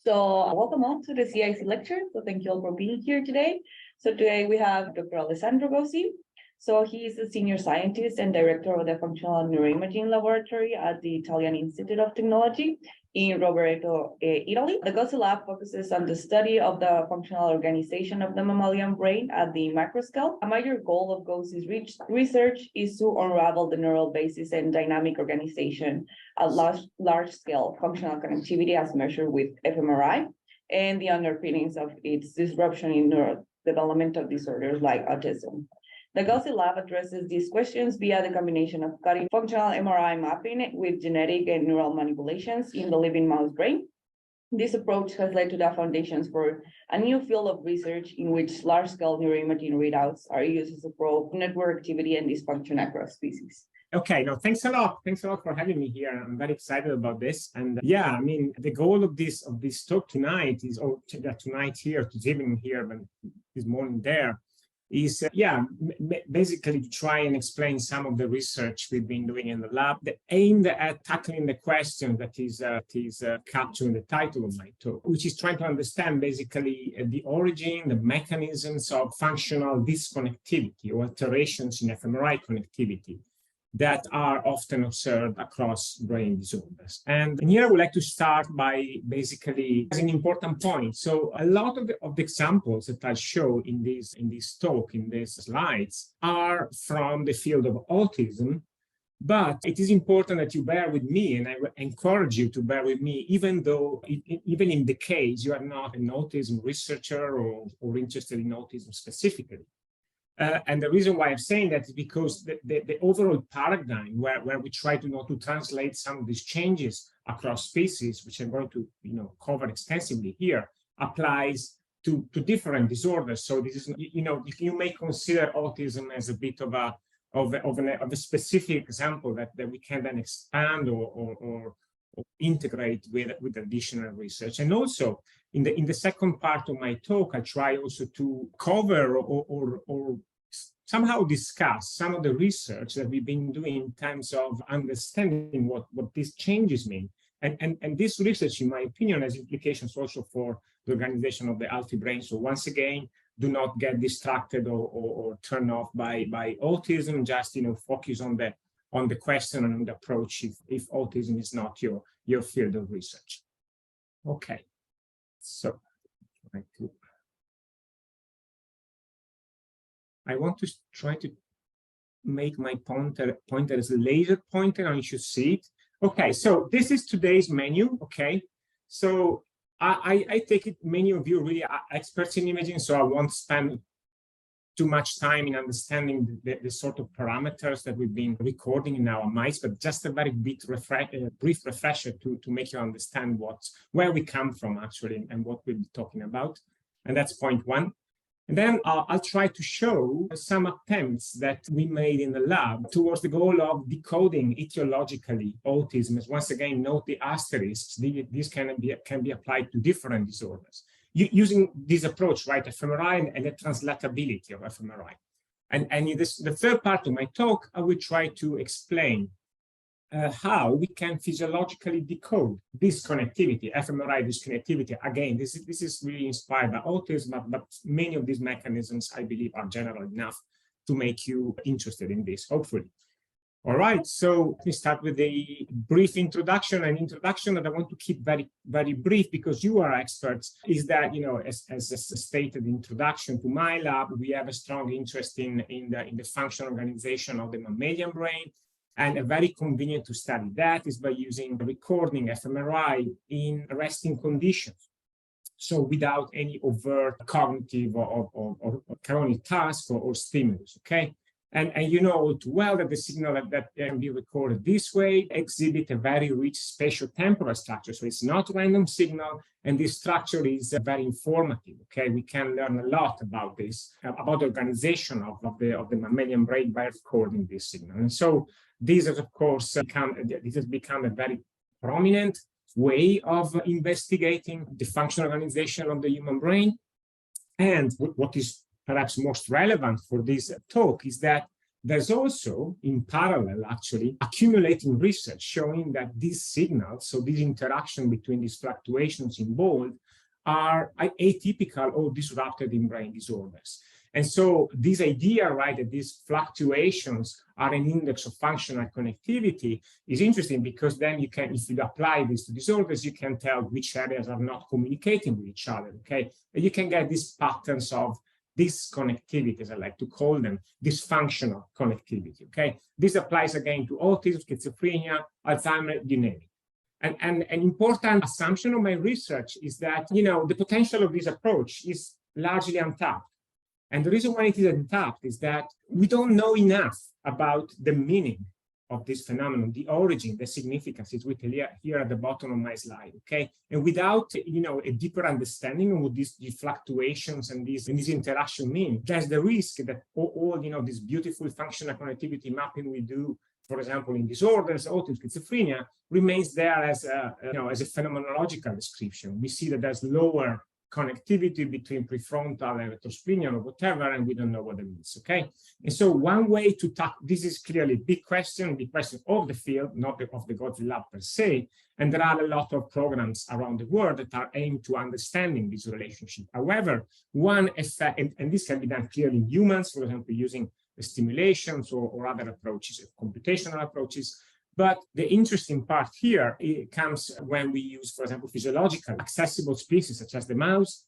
So welcome all to the CIC lecture. So thank you all for being here today. So today we have Dr. Alexandro Gozzi. So he is a senior scientist and director of the Functional Neuroimaging Laboratory at the Italian Institute of Technology in Rovereto, Italy. The Gozzi lab focuses on the study of the functional organization of the mammalian brain at the macroscale. A major goal of Gozzi's research is to unravel the neural basis and dynamic organization at large scale functional connectivity as measured with fMRI and the underpinnings of its disruption in neurodevelopmental disorders like autism. The Gozzi lab addresses these questions via the combination of cutting functional MRI mapping with genetic and neural manipulations in the living mouse brain. This approach has led to the foundations for a new field of research in which large-scale neuroimaging readouts are used to probe network activity and dysfunction across species. Okay, no, thanks a lot. Thanks a lot for having me here. I'm very excited about this. And yeah, I mean, the goal of this talk tonight is, or tonight here, to evening here, but this morning there, is basically to try and explain some of the research we've been doing in the lab that aimed at tackling the question that is capturing the title of my talk, which is trying to understand basically the origin, the mechanisms of functional dysconnectivity or alterations in fMRI connectivity that are often observed across brain disorders. And here I would like to start by basically as an important point. So a lot of the examples that I show in this talk, in these slides, are from the field of autism, but it is important that you bear with me, and I encourage you to bear with me, even though, even in the case you are not an autism researcher or interested in autism specifically. And the reason why I'm saying that is because the overall paradigm where we try to translate some of these changes across species, which I'm going to cover extensively here, applies to different disorders. So this is you may consider autism as a bit of a specific example that we can then expand or integrate with additional research. And also in the second part of my talk, I try also to cover or somehow discuss some of the research that we've been doing in terms of understanding what these changes mean. And this research, in my opinion, has implications also for the organization of the healthy brain. So once again, do not get distracted or turned off by autism. Just focus on the question and on the approach if autism is not your field of research. Okay, so I want to try to make my pointer as a laser pointer, and you should see it. Okay, so this is today's menu. Okay, so I take it many of you really are experts in imaging, so I won't spend too much time in understanding the sort of parameters that we've been recording in our mice, but just a very brief refresher to make you understand where we come from actually and what we'll be talking about. And that's point one. And then I'll try to show some attempts that we made in the lab towards the goal of decoding etiologically autism. As once again, note the asterisks. These can be applied to different disorders using this approach, right? fMRI and the translatability of fMRI. And in the third part of my talk, I will try to explain how we can physiologically decode dysconnectivity, fMRI dysconnectivity. Again, this is really inspired by autism, but many of these mechanisms, I believe, are general enough to make you interested in this, hopefully. All right, so let me start with a brief introduction. An introduction that I want to keep very, very brief because you are experts, is that, as a stated introduction to my lab, we have a strong interest in the functional organization of the mammalian brain. And a very convenient to study that is by using recording fMRI in resting conditions. So without any overt cognitive or cognitive task or stimulus, okay? And you know all too well that the signal that can be recorded this way exhibit a very rich spatial-temporal structure. So it's not a random signal, and this structure is very informative, okay? We can learn a lot about this, about the organization of the mammalian brain by recording this signal. And so this has, of course, become a very prominent way of investigating the functional organization of the human brain. And what is perhaps most relevant for this talk is that there's also, in parallel, actually, accumulating research showing that these signals, so this interaction between these fluctuations involved, are atypical or disrupted in brain disorders. And so this idea, right, that these fluctuations are an index of functional connectivity is interesting, because then you can, if you apply this to disorders, you can tell which areas are not communicating with each other, okay? And you can get these patterns of dysconnectivity, as I like to call them, dysfunctional connectivity, okay? This applies again to autism, schizophrenia, Alzheimer's, you name it. And an important assumption of my research is that, you know, the potential of this approach is largely untapped. And the reason why it is untapped is that we don't know enough about the meaning of this phenomenon, the origin, the significance. It's written here at the bottom of my slide, okay? And without, you know, a deeper understanding of what these fluctuations and these interaction mean, there's the risk that all you know, this beautiful functional connectivity mapping we do, for example, in disorders, autism, schizophrenia, remains there as a, you know, as a phenomenological description. We see that there's lower connectivity between prefrontal and retrosplenial or whatever, and we don't know what it means, okay? And so one way to tackle this is clearly a big question of the field, not of the Gozzi lab per se, and there are a lot of programs around the world that are aimed to understanding this relationship. However, one effect, and this can be done clearly in humans, for example, using stimulations or other approaches, computational approaches. But the interesting part here, it comes when we use, for example, physiological accessible species such as the mouse,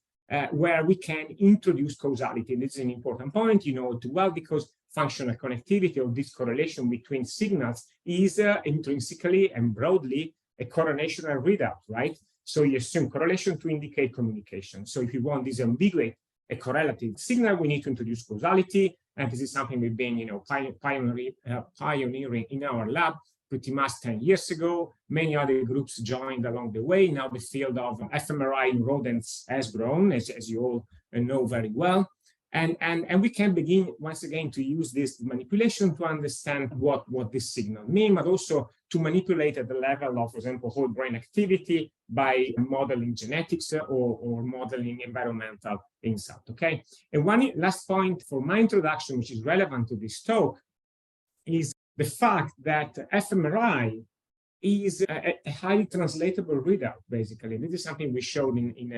where we can introduce causality. And this is an important point, you know, too well, because functional connectivity or this correlation between signals is intrinsically and broadly a correlational readout, right? So you assume correlation to indicate communication. So if you want this ambiguate, a correlative signal, we need to introduce causality. And this is something we've been, you know, pioneering in our lab pretty much 10 years ago. Many other groups joined along the way. Now the field of fMRI in rodents has grown, as you all know very well. And we can begin once again to use this manipulation to understand what this signal means, but also to manipulate at the level of, for example, whole brain activity by modeling genetics or modeling environmental insight, okay? And one last point for my introduction, which is relevant to this talk, is the fact that fMRI is a highly translatable readout, basically. This is something we showed in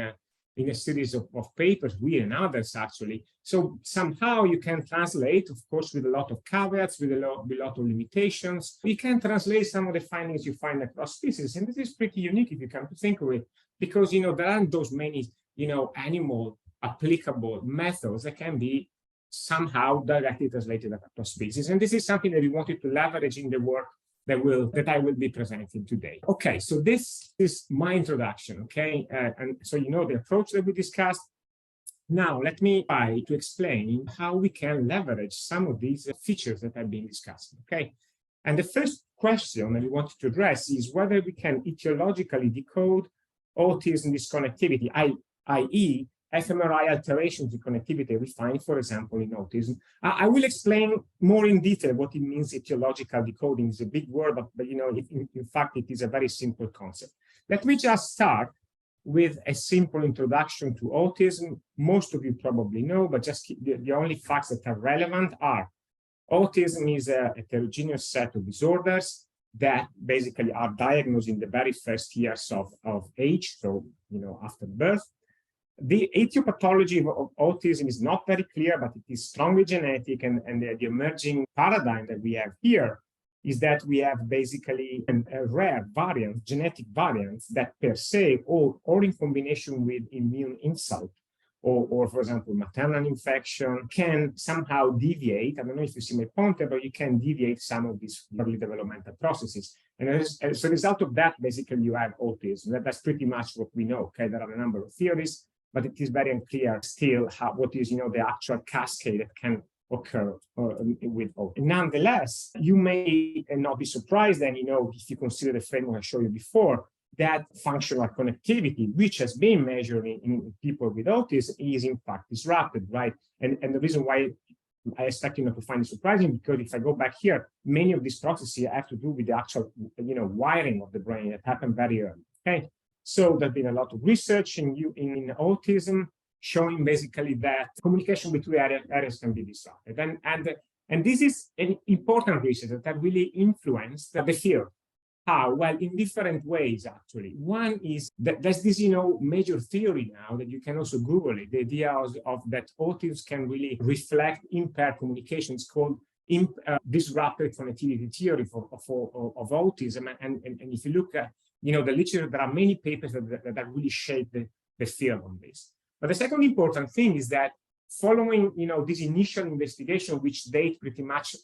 a series of papers, we and others actually. So somehow you can translate, of course, with a lot of caveats, with a lot of limitations. You can translate some of the findings you find across species. And this is pretty unique if you come to think of it, because, you know, there aren't those many, you know, animal applicable methods that can be somehow directly translated across species. And this is something that we wanted to leverage in the work that I will be presenting today. Okay, so this is my introduction, okay? And so you know the approach that we discussed. Now, let me try to explain how we can leverage some of these features that I've been discussing, okay? And the first question that we wanted to address is whether we can etiologically decode autism dysconnectivity, i.e., fMRI alterations in connectivity we find, for example, in autism. I will explain more in detail what it means. Etiological decoding is a big word, but you know, in fact, it is a very simple concept. Let me just start with a simple introduction to autism. Most of you probably know, but just the only facts that are relevant are autism is a heterogeneous set of disorders that basically are diagnosed in the very first years of age, so, you know, after birth. The etiology of autism is not very clear, but it is strongly genetic, and the emerging paradigm that we have here is that we have basically a rare variant, genetic variants that per se, or in combination with immune insult, or for example, maternal infection, can somehow deviate. I don't know if you see my pointer, but you can deviate some of these early developmental processes. And as a result of that, basically you have autism. That's pretty much what we know, okay? There are a number of theories, but it is very unclear still what is, you know, the actual cascade that can occur with autism. Nonetheless, you may not be surprised then, you know, if you consider the framework I showed you before, that functional connectivity, which has been measured in people with autism, is in fact disrupted, right? And the reason why I expect you not to find it surprising, because if I go back here, many of these processes have to do with the actual, you know, wiring of the brain that happened very early, okay? So there's been a lot of research in autism showing basically that communication between areas can be disrupted. And And this is an important research that really influenced the field. How? Well, in different ways, actually. One is that there's this, major theory now that you can also Google it, the idea of that autism can really reflect impaired communications called disrupted connectivity theory of autism. And if you look at, the literature, there are many papers that really shape the field on this. But the second important thing is that following, this initial investigation, which date pretty much,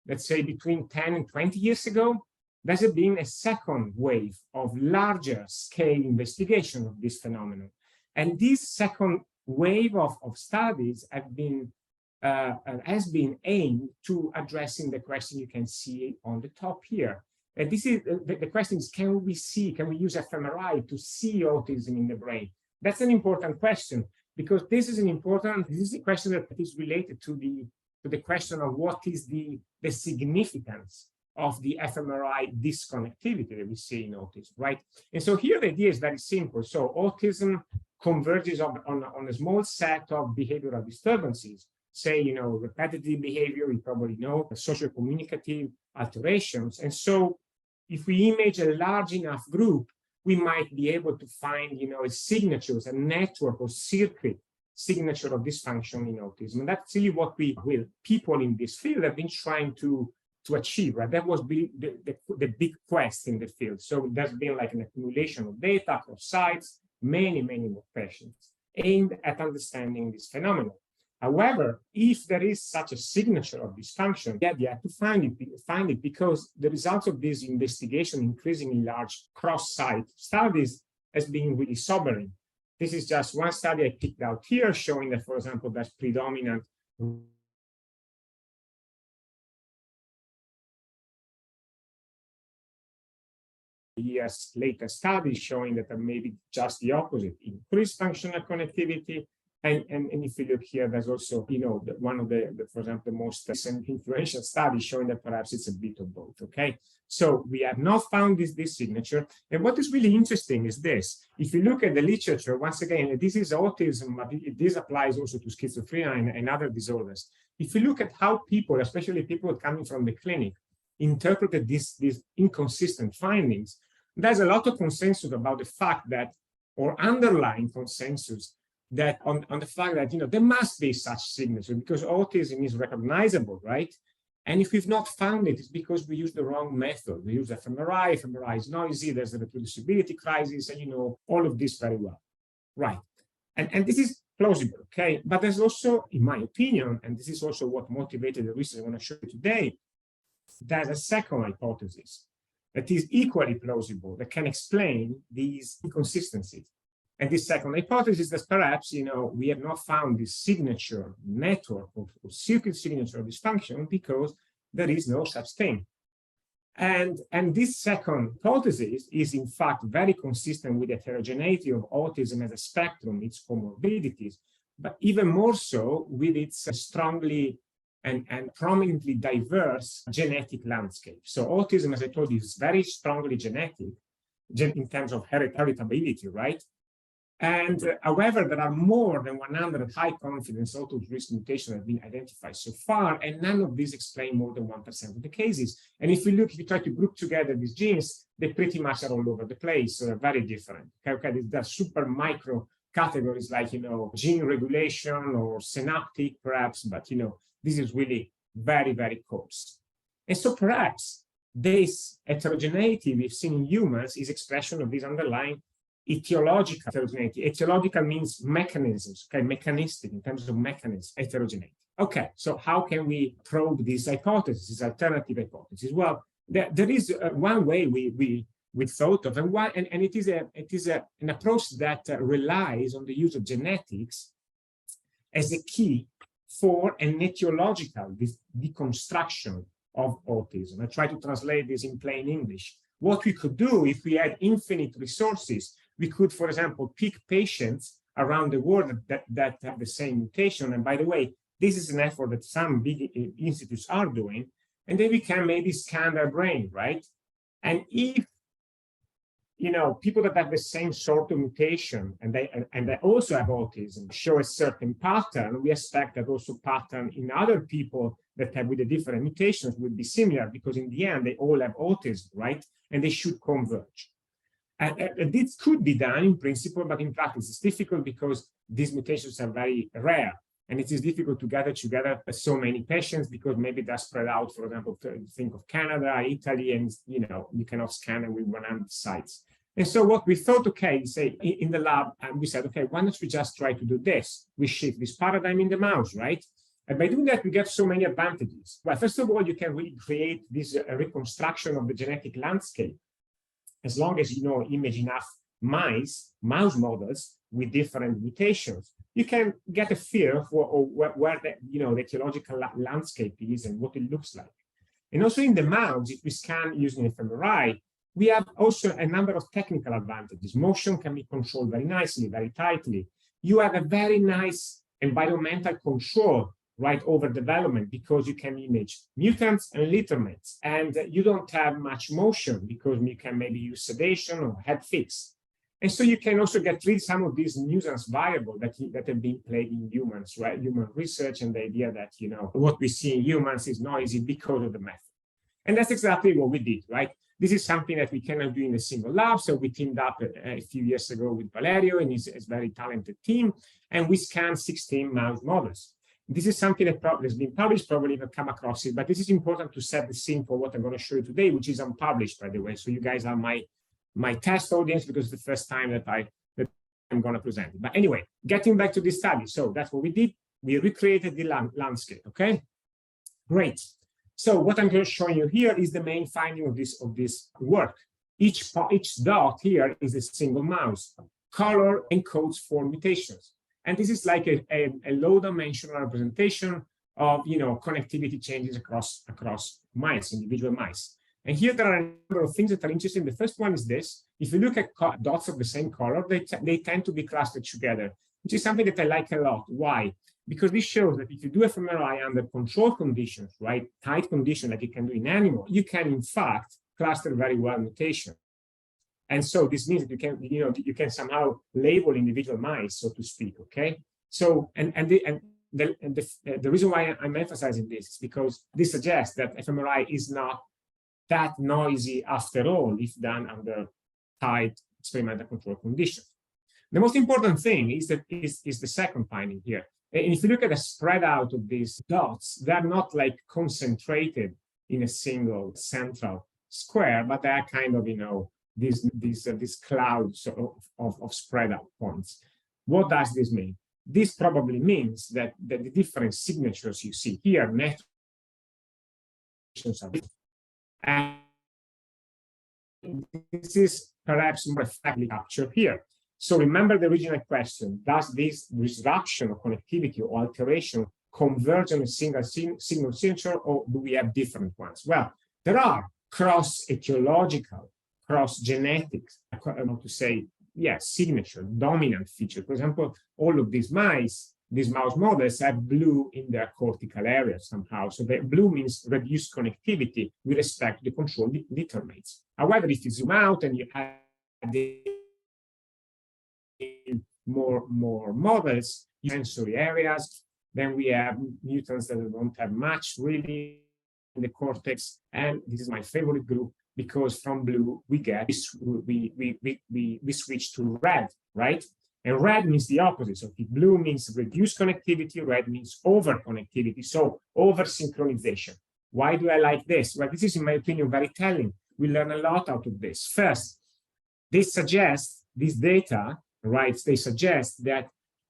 let's say, between 10 and 20 years ago, there's been a second wave of larger scale investigation of this phenomenon. And this second wave of studies has been aimed to addressing the question you can see on the top here. And this is the question is, can we use fMRI to see autism in the brain? That's an important question, because this is a question that is related to the question of what is the significance of the fMRI dysconnectivity that we see in autism, right? And so here the idea is very simple. So autism converges on a small set of behavioral disturbances, say, repetitive behavior, you probably know, social communicative alterations. And so if we image a large enough group, we might be able to find, signatures, a network or circuit signature of dysfunction in autism. And that's really what people in this field have been trying to achieve, right? That was the big quest in the field. So there's been like an accumulation of data across sites, many more patients aimed at understanding this phenomenon. However, if there is such a signature of dysfunction, you have to find it because the results of this investigation, increasingly large cross-site studies, has been really sobering. This is just one study I picked out here showing that, for example, there's predominant years later studies showing that there may be just the opposite, increased functional connectivity. And if you look here, there's also, one of for example, the most influential studies showing that perhaps it's a bit of both, okay? So we have not found this signature. And what is really interesting is this. If you look at the literature, once again, this is autism, but this applies also to schizophrenia and other disorders. If you look at how people, especially people coming from the clinic, interpreted these inconsistent findings, there's a lot of consensus about the fact that, or underlying consensus, that on the fact that, there must be such signature because autism is recognizable, right? And if we've not found it, it's because we use the wrong method. We use fMRI, fMRI is noisy, there's a reproducibility crisis, and all of this very well, right? And this is plausible, okay? But there's also, in my opinion, and this is also what motivated the research I want to show you today, there's a second hypothesis that is equally plausible that can explain these inconsistencies. And this second hypothesis is that perhaps, we have not found this signature network or circuit signature of dysfunction because there is no such thing. And this second hypothesis is in fact very consistent with the heterogeneity of autism as a spectrum, its comorbidities, but even more so with its strongly and prominently diverse genetic landscape. So autism, as I told you, is very strongly genetic in terms of heritability, right? And however, there are more than 100 high-confidence auto-risk mutations that have been identified so far, and none of these explain more than 1% of the cases. And if you try to group together these genes, they pretty much are all over the place, so they're very different. Okay, they're super micro categories like, gene regulation or synaptic, perhaps, but, this is really very coarse. And so perhaps this heterogeneity we've seen in humans is expression of this underlying etiological heterogeneity. Etiological means mechanisms, okay, mechanistic in terms of mechanism, heterogeneity. Okay, so how can we probe this hypothesis, this alternative hypothesis? Well, there is one way we thought of, and it is an approach that relies on the use of genetics as a key for an etiological deconstruction of autism. I try to translate this in plain English. What we could do if we had infinite resources, we could, for example, pick patients around the world that have the same mutation. And by the way, this is an effort that some big institutes are doing. And then we can maybe scan their brain, right? And if, people that have the same sort of mutation and they also have autism show a certain pattern, we expect that also pattern in other people that have with the different mutations would be similar, because in the end, they all have autism, right? And they should converge. And this could be done in principle, but in practice, it's difficult because these mutations are very rare. And it is difficult to gather together so many patients because maybe they're spread out. For example, think of Canada, Italy, and you cannot scan them with 100 sites. And so what we thought, okay, say in the lab, and we said, okay, why don't we just try to do this? We shift this paradigm in the mouse, right? And by doing that, we get so many advantages. Well, first of all, you can really create this reconstruction of the genetic landscape. As long as image enough mouse models with different mutations, you can get a feel for where the ecological landscape is and what it looks like. And also in the mouse, if we scan using fMRI, we have also a number of technical advantages. Motion can be controlled very nicely, very tightly. You have a very nice environmental control right over development because you can image mutants and determinants, and you don't have much motion because you can maybe use sedation or head fix. And so you can also get rid of some of these nuisance variables that have been played in humans, right? Human research and the idea that, what we see in humans is noisy because of the method. And that's exactly what we did, right? This is something that we cannot do in a single lab. So we teamed up a few years ago with Valerio and his very talented team, and we scanned 16 mouse models. This is something that has been published, probably you've come across it, but this is important to set the scene for what I'm going to show you today, which is unpublished, by the way. So you guys are my test audience because it's the first time that I'm going to present it. But anyway, getting back to this study. So that's what we did. We recreated the landscape, okay? Great. So what I'm going to show you here is the main finding of this work. Each dot here is a single mouse. Color encodes for mutations. And this is like a low-dimensional representation of connectivity changes across mice, individual mice. And here there are a number of things that are interesting. The first one is this. If you look at dots of the same color, they tend to be clustered together, which is something that I like a lot. Why? Because this shows that if you do fMRI under controlled conditions, right, tight conditions like you can do in animals, you can in fact cluster very well mutation. And so this means that you can somehow label individual mice, so to speak. Okay. So the reason why I'm emphasizing this is because this suggests that fMRI is not that noisy after all if done under tight experimental control conditions. The most important thing is the second finding here. And if you look at the spread out of these dots, they're not like concentrated in a single central square, but they're kind of these clouds of spread out points. What does this mean? This probably means that the different signatures you see here, and this is perhaps more effectively captured here. So remember the original question, does this disruption of connectivity or alteration converge on a single signal signature, or do we have different ones? Well, there are cross-etiological, cross-genetics, I want to say, signature, dominant feature. For example, all of these mouse models have blue in their cortical area somehow. So the blue means reduced connectivity with respect to the control determinants. However, if you zoom out and you add more models, sensory areas, then we have mutants that don't have much really in the cortex. And this is my favorite group because from blue we switch to red, right? And red means the opposite. So if blue means reduced connectivity, red means over connectivity, so over synchronization. Why do I like this? Well, this is, in my opinion, very telling. We learn a lot out of this. First, this data, right, they suggest that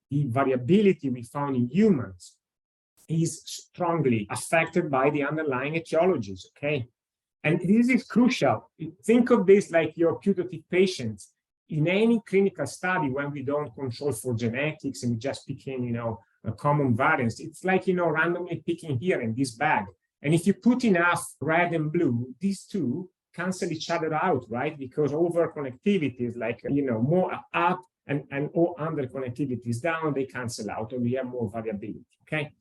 the variability we found in humans is strongly affected by the underlying etiologies, okay? And this is crucial. Think of this like your putative patients. In any clinical study, when we don't control for genetics and we just pick in, a common variance, it's like, randomly picking here in this bag. And if you put enough red and blue, these two cancel each other out, right? Because over connectivity is like, more up and under connectivity is down, they cancel out, and we have more variability, okay?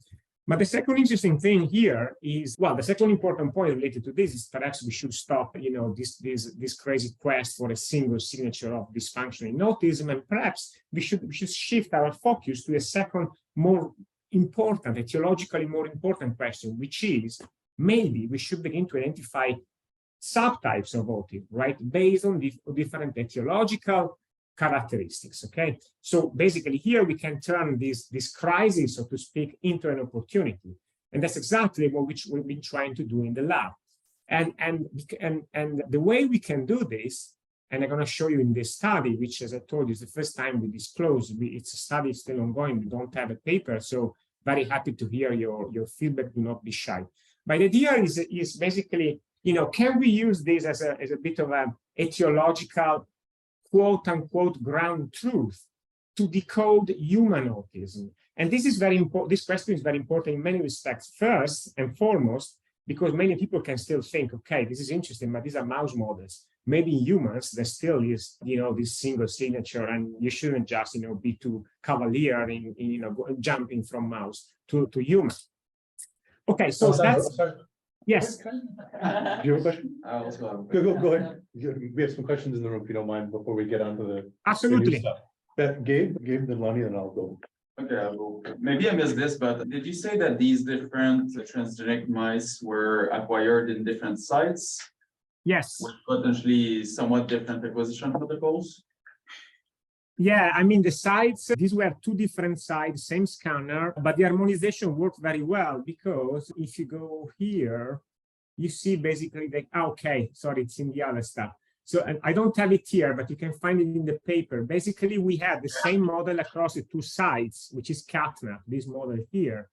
But the second interesting thing here is, well, the second important point related to this is perhaps we should stop, this crazy quest for a single signature of dysfunction in autism, and perhaps we should shift our focus to a second, more important, etiologically more important question, which is maybe we should begin to identify subtypes of autism, right, based on different etiological characteristics. Okay, so basically here we can turn this crisis, so to speak, into an opportunity, and that's exactly what we've been trying to do in the lab. And the way we can do this, and I'm going to show you in this study, which, as I told you, is the first time we disclose. It's a study still ongoing. We don't have a paper, so very happy to hear your feedback. Do not be shy. But the idea is basically, can we use this as a bit of an etiological, quote unquote, ground truth to decode human autism? And this is very important. This question is very important in many respects. First and foremost, because many people can still think, okay, this is interesting, but these are mouse models. Maybe in humans, there still is, this single signature, and you shouldn't just, be too cavalier in, jumping from mouse to human. Okay, so that's. Yes. Do you have a question? I also have a question. Go ahead. We have some questions in the room, if you don't mind, before we get on to the Absolutely. stuff. Gabe, then Lonnie, and I'll go. Okay, I'll go. Maybe I missed this, but did you say that these different transgenic mice were acquired in different sites? Yes. With potentially somewhat different acquisition protocols? Yeah, I mean, the sites, these were two different sites, same scanner, but the harmonization worked very well, because if you go here, you see basically okay, sorry, it's in the other stuff. So I don't have it here, but you can find it in the paper. Basically, we had the same model across the two sites, which is CatNap, this model here.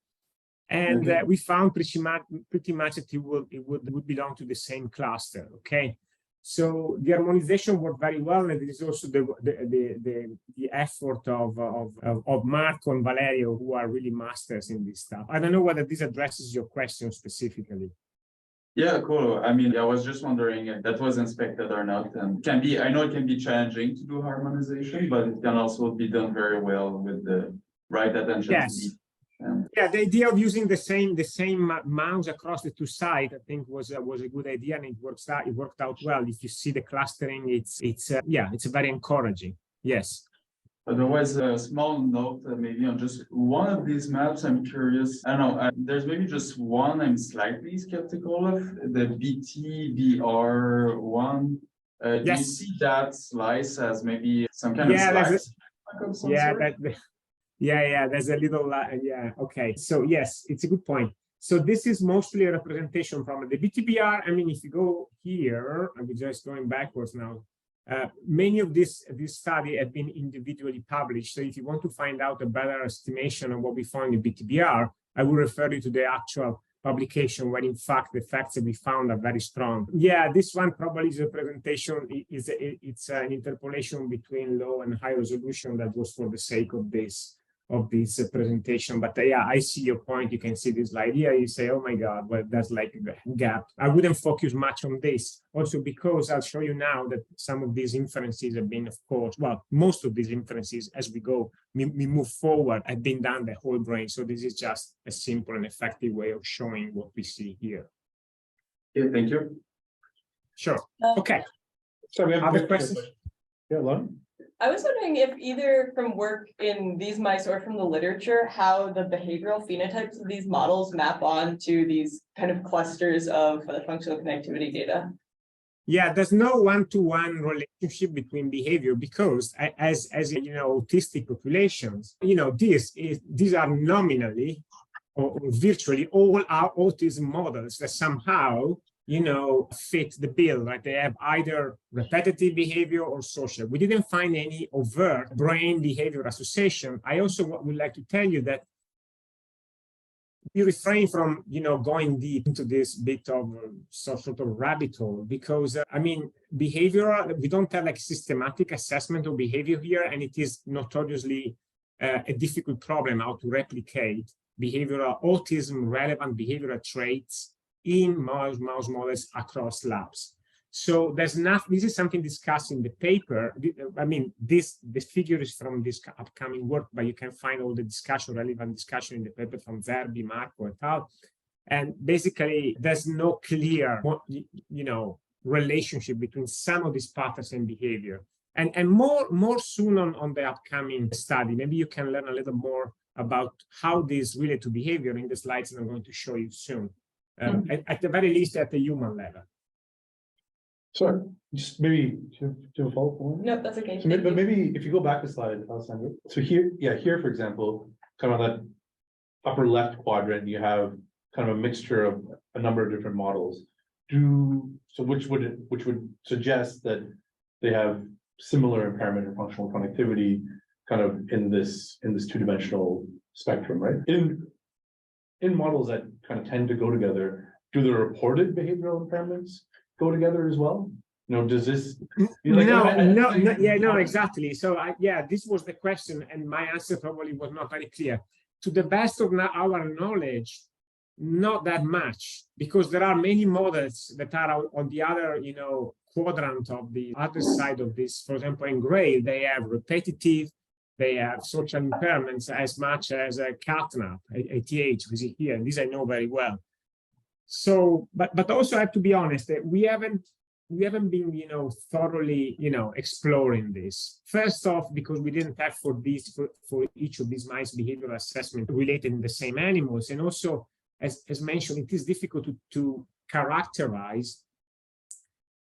And we found pretty much that it would belong to the same cluster, okay? So the harmonization worked very well, and it is also the effort of Marco and Valerio, who are really masters in this stuff. I don't know whether this addresses your question specifically. Yeah, cool. I mean, I was just wondering if that was inspected or not. And I know it can be challenging to do harmonization, but it can also be done very well with the right attention. Yes. Yeah, the idea of using the same mouse across the two sites, I think, was a good idea, and it worked out well. If you see the clustering, it's very encouraging. Yes. Otherwise, a small note, maybe on just one of these maps, I'm curious. I don't know, there's maybe just one I'm slightly skeptical of, the BTBR1. Do you see that slice as maybe some kind of slice? There's a little, okay. So yes, it's a good point. So this is mostly a representation from the BTBR. I mean, if you go here, I'm just going backwards now. Many of this study have been individually published. So if you want to find out a better estimation of what we found in BTBR, I will refer you to the actual publication, where in fact the facts that we found are very strong. Yeah, this one probably is a presentation. It's an interpolation between low and high resolution that was for the sake of this presentation. But yeah, I see your point. You can see this slide here. You say, oh my God, well, that's like a gap. I wouldn't focus much on this. Also, because I'll show you now that some of these inferences have been, of course, well, most of these inferences, as we go, we move forward, have been done the whole brain. So this is just a simple and effective way of showing what we see here. Yeah, thank you. Sure. Okay. So we have other questions? Yeah, Lonnie? I was wondering if either from work in these mice or from the literature, how the behavioral phenotypes of these models map on to these kind of clusters of functional connectivity data. Yeah, there's no one-to-one relationship between behavior, because as autistic populations, these are nominally or virtually all our autism models that somehow fit the bill, right? They have either repetitive behavior or social. We didn't find any overt brain behavior association. I also would like to tell you that we refrain from, going deep into this bit of sort of rabbit hole, because behavioral, we don't have like systematic assessment of behavior here, and it is notoriously a difficult problem how to replicate behavioral autism relevant behavioral traits in mouse models across labs. So there's nothing. This is something discussed in the paper. The figure is from this upcoming work, but you can find all the relevant discussion in the paper from Verbi, Marco, et al. And basically, there's no clear, relationship between some of these patterns and behavior. And more soon on the upcoming study. Maybe you can learn a little more about how this relate to behavior in the slides that I'm going to show you soon, at the very least at the human level. Sorry, just maybe to a follow-up one. No, that's okay. So maybe if you go back a slide, Alexandro. So here, here, for example, kind of that upper left quadrant, you have kind of a mixture of a number of different models. Which would suggest that they have similar impairment or functional connectivity kind of in this two-dimensional spectrum, right? In models that kind of tend to go together, do the reported behavioral impairments go together as well? No, does this? No, exactly. So this was the question, and my answer probably was not very clear. To the best of our knowledge, not that much, because there are many models that are on the other, quadrant of the other side of this. For example, in gray, they have repetitive, they have social impairments as much as a catnap, ATH, which is here, and this I know very well. So, but also I have to be honest, that we haven't been, thoroughly, exploring this. First off, because we didn't have for each of these mice behavioral assessment related in the same animals, and also, as mentioned, it is difficult to characterize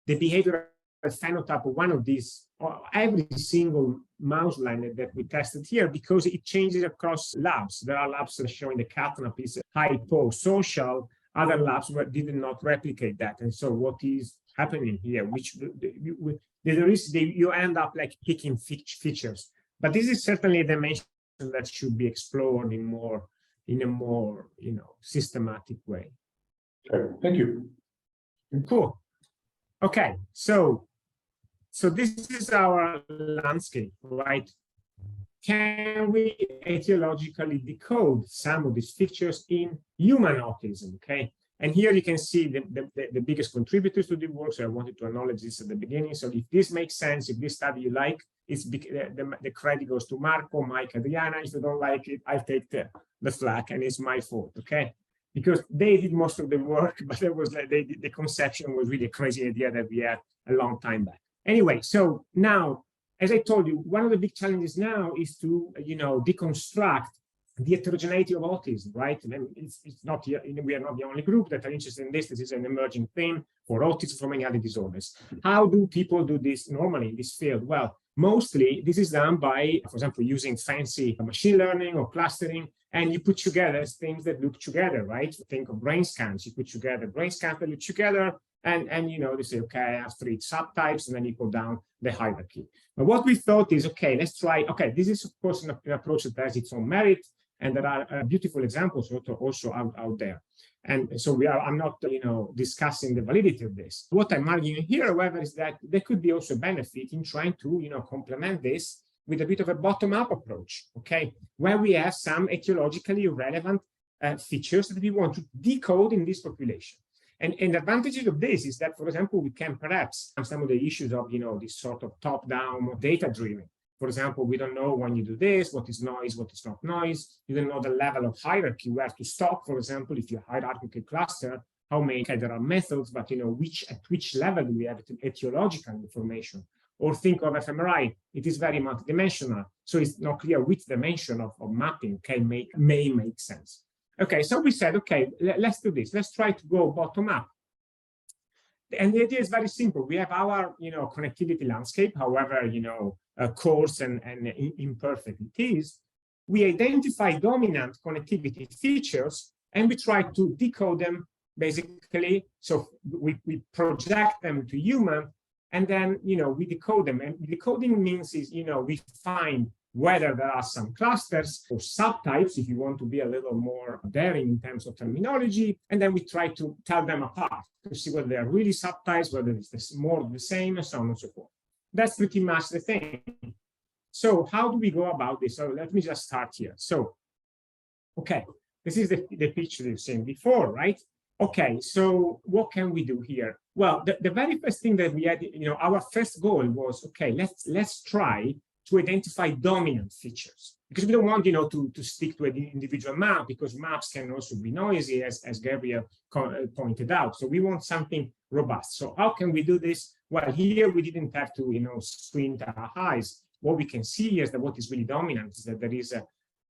the behavioral phenotype of one of these, or every single mouse line that we tested here, because it changes across labs. There are labs that are showing the catnap is hyposocial, other labs did not replicate that. And so what is happening here, which you end up like picking features. But this is certainly a dimension that should be explored in a more systematic way. Okay, thank you. Cool. Okay, so this is our landscape, right? Can we etiologically decode some of these features in human autism? Okay, and here you can see the biggest contributors to the work. So I wanted to acknowledge this at the beginning. So if this makes sense, if this study you like, the credit goes to Marco, Mike, Adriana. If you don't like it, I take the flak, and it's my fault. Okay, because they did most of the work, but it was like the conception was really a crazy idea that we had a long time back. Anyway, so now, as I told you, one of the big challenges now is to, deconstruct the heterogeneity of autism, right? And it's not here, we are not the only group that are interested in this. This is an emerging theme for autism, for many other disorders. How do people do this normally in this field? Well, mostly this is done by, for example, using fancy machine learning or clustering, and you put together things that look together, right? Think of brain scans. You put together brain scans that look together, and they say, okay, I have 3 subtypes, and then you go down the hierarchy. But what we thought is, okay, let's try. Okay, this is of course an approach that has its own merit, and there are beautiful examples also out there. And so I'm not, discussing the validity of this. What I'm arguing here, however, is that there could be also benefit in trying to, complement this with a bit of a bottom-up approach, okay, where we have some etiologically relevant features that we want to decode in this population. And the advantage of this is that, for example, we can perhaps have some of the issues of, this sort of top-down data-driven. For example, we don't know when you do this, what is noise, what is not noise. You don't know the level of hierarchy, where to stop. For example, if you hierarchical cluster, how many, okay, there are methods, but at which level do we have etiological information? Or think of fMRI, it is very multidimensional. So it's not clear which dimension of mapping may make sense. Okay, so we said, okay, let's do this. Let's try to go bottom up. And the idea is very simple. We have our, connectivity landscape, however, coarse and imperfect it is. We identify dominant connectivity features, and we try to decode them, basically. So we project them to human, and then, we decode them. And decoding means is, we find whether there are some clusters or subtypes, if you want to be a little more daring in terms of terminology, and then we try to tell them apart to see whether they are really subtypes, whether it's more of the same, and so on and so forth. That's pretty much the thing. So how do we go about this? So let me just start here. So, okay, this is the picture you've seen before, right? Okay, so what can we do here? Well, the very first thing that we had, our first goal was, okay, let's try to identify dominant features, because we don't want, to stick to an individual map, because maps can also be noisy, as Gabriel pointed out. So we want something robust. So how can we do this? Well, here we didn't have to, squint our eyes. What we can see is that what is really dominant is that there is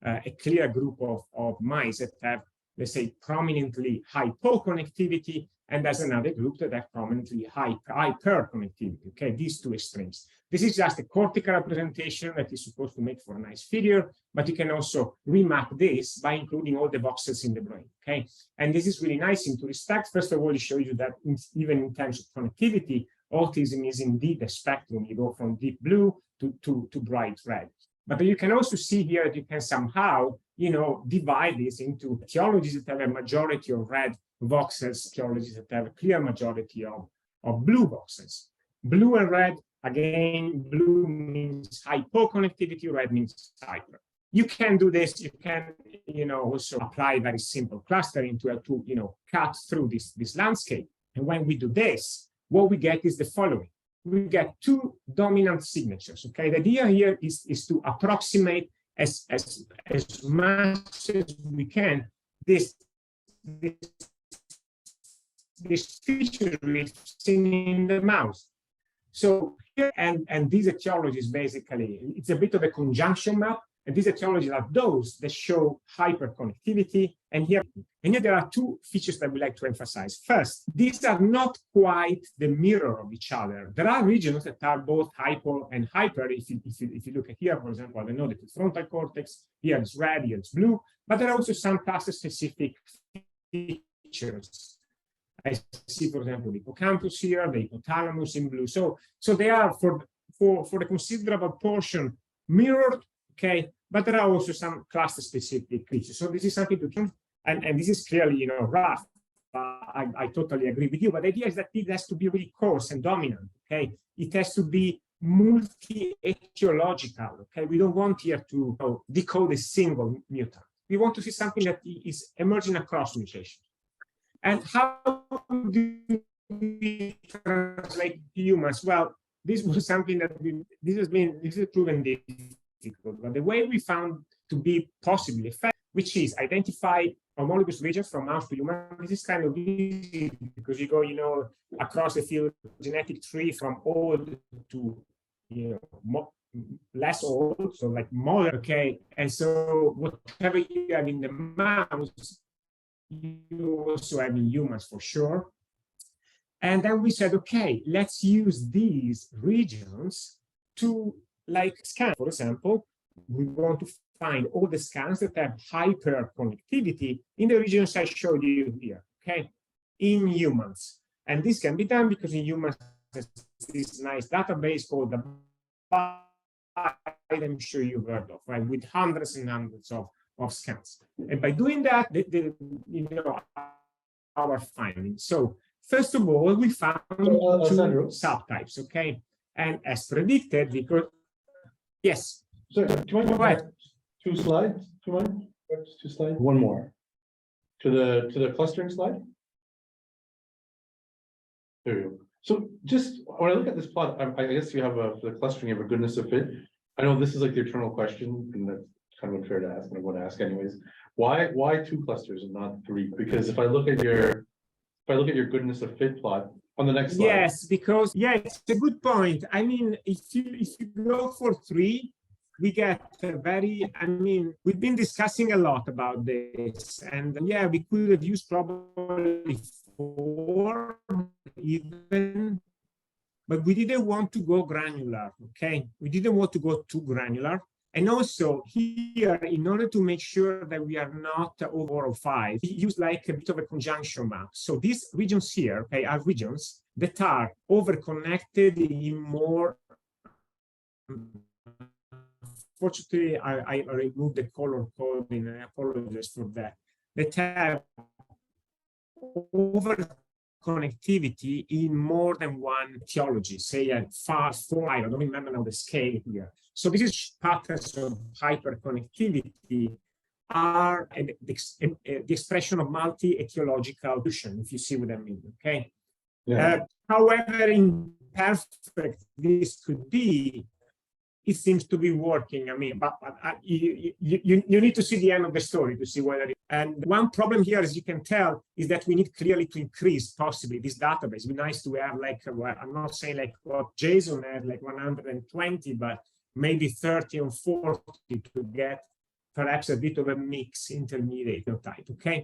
a clear group of mice that have, let's say, prominently hypoconnectivity, and there's another group that have prominently hyperconnectivity. Okay, these two extremes. This is just a cortical representation that is supposed to make for a nice figure, but you can also remap this by including all the voxels in the brain. Okay, and this is really nice in two respects. First of all, it shows you that even in terms of connectivity, autism is indeed a spectrum. You go from deep blue to bright red. But you can also see here that you can somehow, divide this into etiologies that have a majority of red voxels, etiologies that have a clear majority of blue voxels. Blue and red, again, blue means hypoconnectivity, red means hyper. You can do this, you can, also apply very simple clustering to cut through this landscape. And when we do this, what we get is the following. We get two dominant signatures. Okay, the idea here is to approximate as much as we can this feature we've seen in the mouse. So here and these etiologies basically, it's a bit of a conjunction map. And these etiologies are those that show hyperconnectivity. And here there are two features that we like to emphasize. First, these are not quite the mirror of each other. There are regions that are both hypo and hyper. If you look at here, for example, I know that the frontal cortex, here it's red, here it's blue, but there are also some cluster-specific features. I see, for example, the hippocampus here, the hypothalamus in blue. So they are for a considerable portion mirrored. Okay, but there are also some cluster-specific features. So this is something to think, and this is clearly, rough. I totally agree with you. But the idea is that it has to be really coarse and dominant. Okay, it has to be multi-etiological. Okay, we don't want here to decode a single mutant. We want to see something that is emerging across mutations. And how do we translate to humans? Well, this was something that this has proven difficult, but the way we found to be possibly effective, which is identify homologous regions from mouse to human. This is kind of easy because you go, across the phylogenetic tree from old to, less old, so like modern. Okay, and so whatever you have in the mouse, you also have in humans for sure. And then we said, okay, let's use these regions to scan. For example, we want to find all the scans that have hyperconnectivity in the regions I showed you here, okay, in humans. And this can be done because in humans, there's this nice database called the I'm sure you've heard of, right, with hundreds and hundreds of scans. And by doing that, our findings. So first of all, we found two subtypes, okay? And as predicted, because yes. So do you mind going back 2 slides? Do you mind? 2 slides? One more. To the clustering slide. There we go. So just when I look at this plot, I guess you have the clustering of a goodness of fit. I know this is like the eternal question, and that's kind of unfair to ask, and I want to ask anyways. Why 2 clusters and not 3? Because if I look at your goodness of fit plot on the next slide. Yes, because it's a good point. I mean, if you go for 3, we get a very, we've been discussing a lot about this, and we could have used probably 4 even, but we didn't want to go granular, okay? We didn't want to go too granular. And also here, in order to make sure that we are not over 5, we use like a bit of a conjunction map. So these regions here, okay, are regions that are over-connected in more. Fortunately, I removed the color coding, and I apologize for that. That have over-connectivity in more than one etiology, say at 4, I don't remember now the scale here. So this is patterns of hyperconnectivity are the expression of multi-etiological solution, if you see what I mean, okay? Yeah. However imperfect this could be, it seems to be working. But you need to see the end of the story to see whether and one problem here, as you can tell, is that we need clearly to increase possibly this database. It'd be nice to have I'm not saying like what Jason had, like 120, but maybe 30 or 40 to get perhaps a bit of a mix, intermediate phenotype, okay?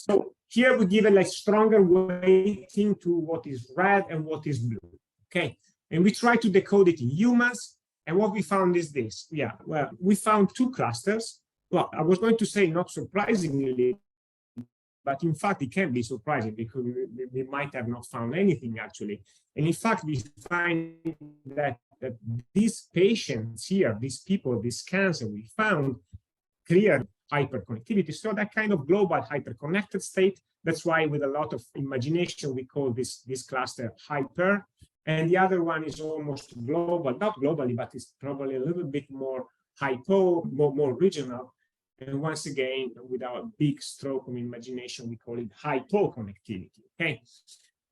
So here we give a like stronger weighting to what is red and what is blue, okay? And we try to decode it in humans, and what we found is this. Yeah, well, we found two clusters. Well, I was going to say not surprisingly, but in fact, it can be surprising because we might have not found anything actually. And in fact, we find that these patients here, these people, these scans that we found, clear hyperconnectivity. So that kind of global hyperconnected state. That's why with a lot of imagination, we call this cluster hyper. And the other one is almost global, not globally, but it's probably a little bit more hypo, more regional. And once again, with our big stroke of imagination, we call it hypoconnectivity, okay?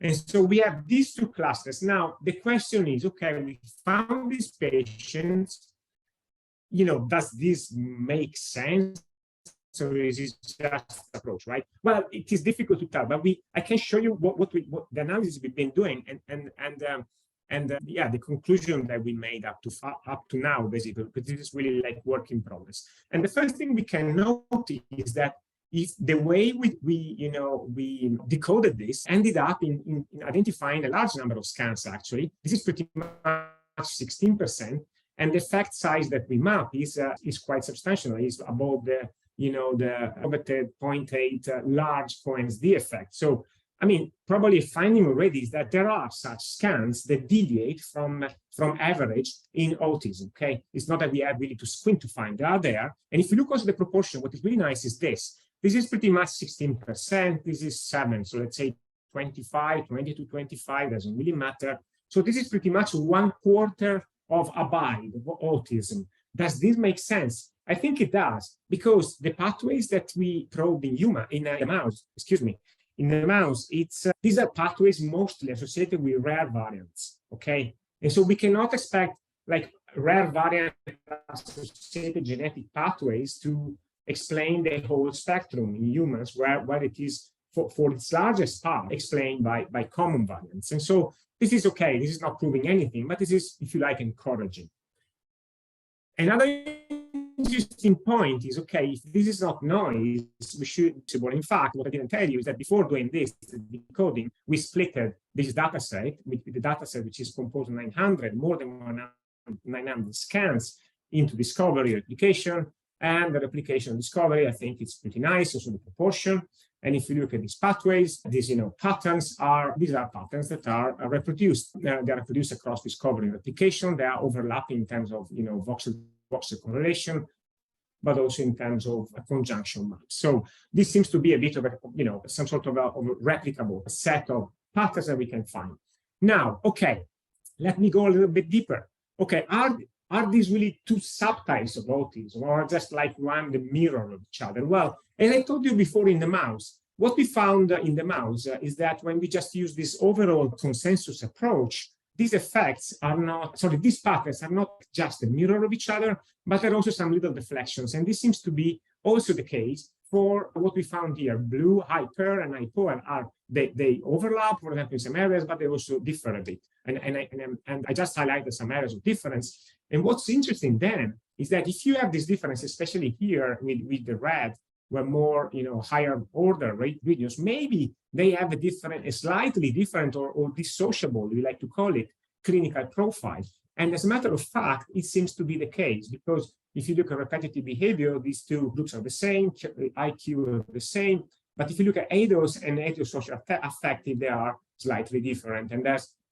And so we have these two clusters. Now, the question is, okay, we found these patients, you know, does this make sense? So is this just approach, right? Well, it is difficult to tell, but I can show you what the analysis we've been doing, and yeah, the conclusion that we made up to now, basically, because this is really like work in progress. And the first thing we can note is that if the way we decoded this ended up in identifying a large number of scans, actually, this is pretty much 16%, and the effect size that we map is quite substantial. It's above the the 0.8 large coNSD effect. So, I mean, probably finding already is that there are such scans that deviate from average in autism, okay? It's not that we have really to squint to find, they are there. And if you look also at the proportion, what is really nice is this. This is pretty much 16%, this is 7. So let's say 25, 20 to 25, doesn't really matter. So this is pretty much 1/4 of abide of autism. Does this make sense? I think it does, because the pathways that we probed in the mouse, these are pathways mostly associated with rare variants, okay? And so we cannot expect like rare variant associated genetic pathways to explain the whole spectrum in humans, where it is for its largest part explained by common variants. And so this is okay, this is not proving anything, but this is, if you like, encouraging. Another interesting point is, okay, if this is not noise, we should, well, in fact, what I didn't tell you is that before doing this, the decoding, we splitted this data set with the data set, which is composed of 900, more than 900 scans into discovery, replication, and the replication discovery. I think it's pretty nice, also the proportion. And if you look at these pathways, these patterns these are patterns that are reproduced. They are reproduced across discovery and replication. They are overlapping in terms of voxel correlation, but also in terms of a conjunction map. So this seems to be a bit of a some sort of a replicable set of patterns that we can find. Now, okay, let me go a little bit deeper. Okay, are these really two subtypes of autism, or just like one the mirror of each other? Well, as I told you before in the mouse, what we found in the mouse is that when we just use this overall consensus approach, these effects are not, these patterns are not just a mirror of each other, but there are also some little deflections. And this seems to be also the case for what we found here. Blue, hyper, and hypo they overlap, for example, in some areas, but they also differ a bit. And I just highlighted some areas of difference. And what's interesting then is that if you have this difference, especially here with the red, where more higher order regions, maybe they have a slightly different or dissociable, we like to call it, clinical profile. And as a matter of fact, it seems to be the case, because if you look at repetitive behavior, these two groups are the same, IQ are the same. But if you look at ADOS and ADOS affective, they are slightly different. And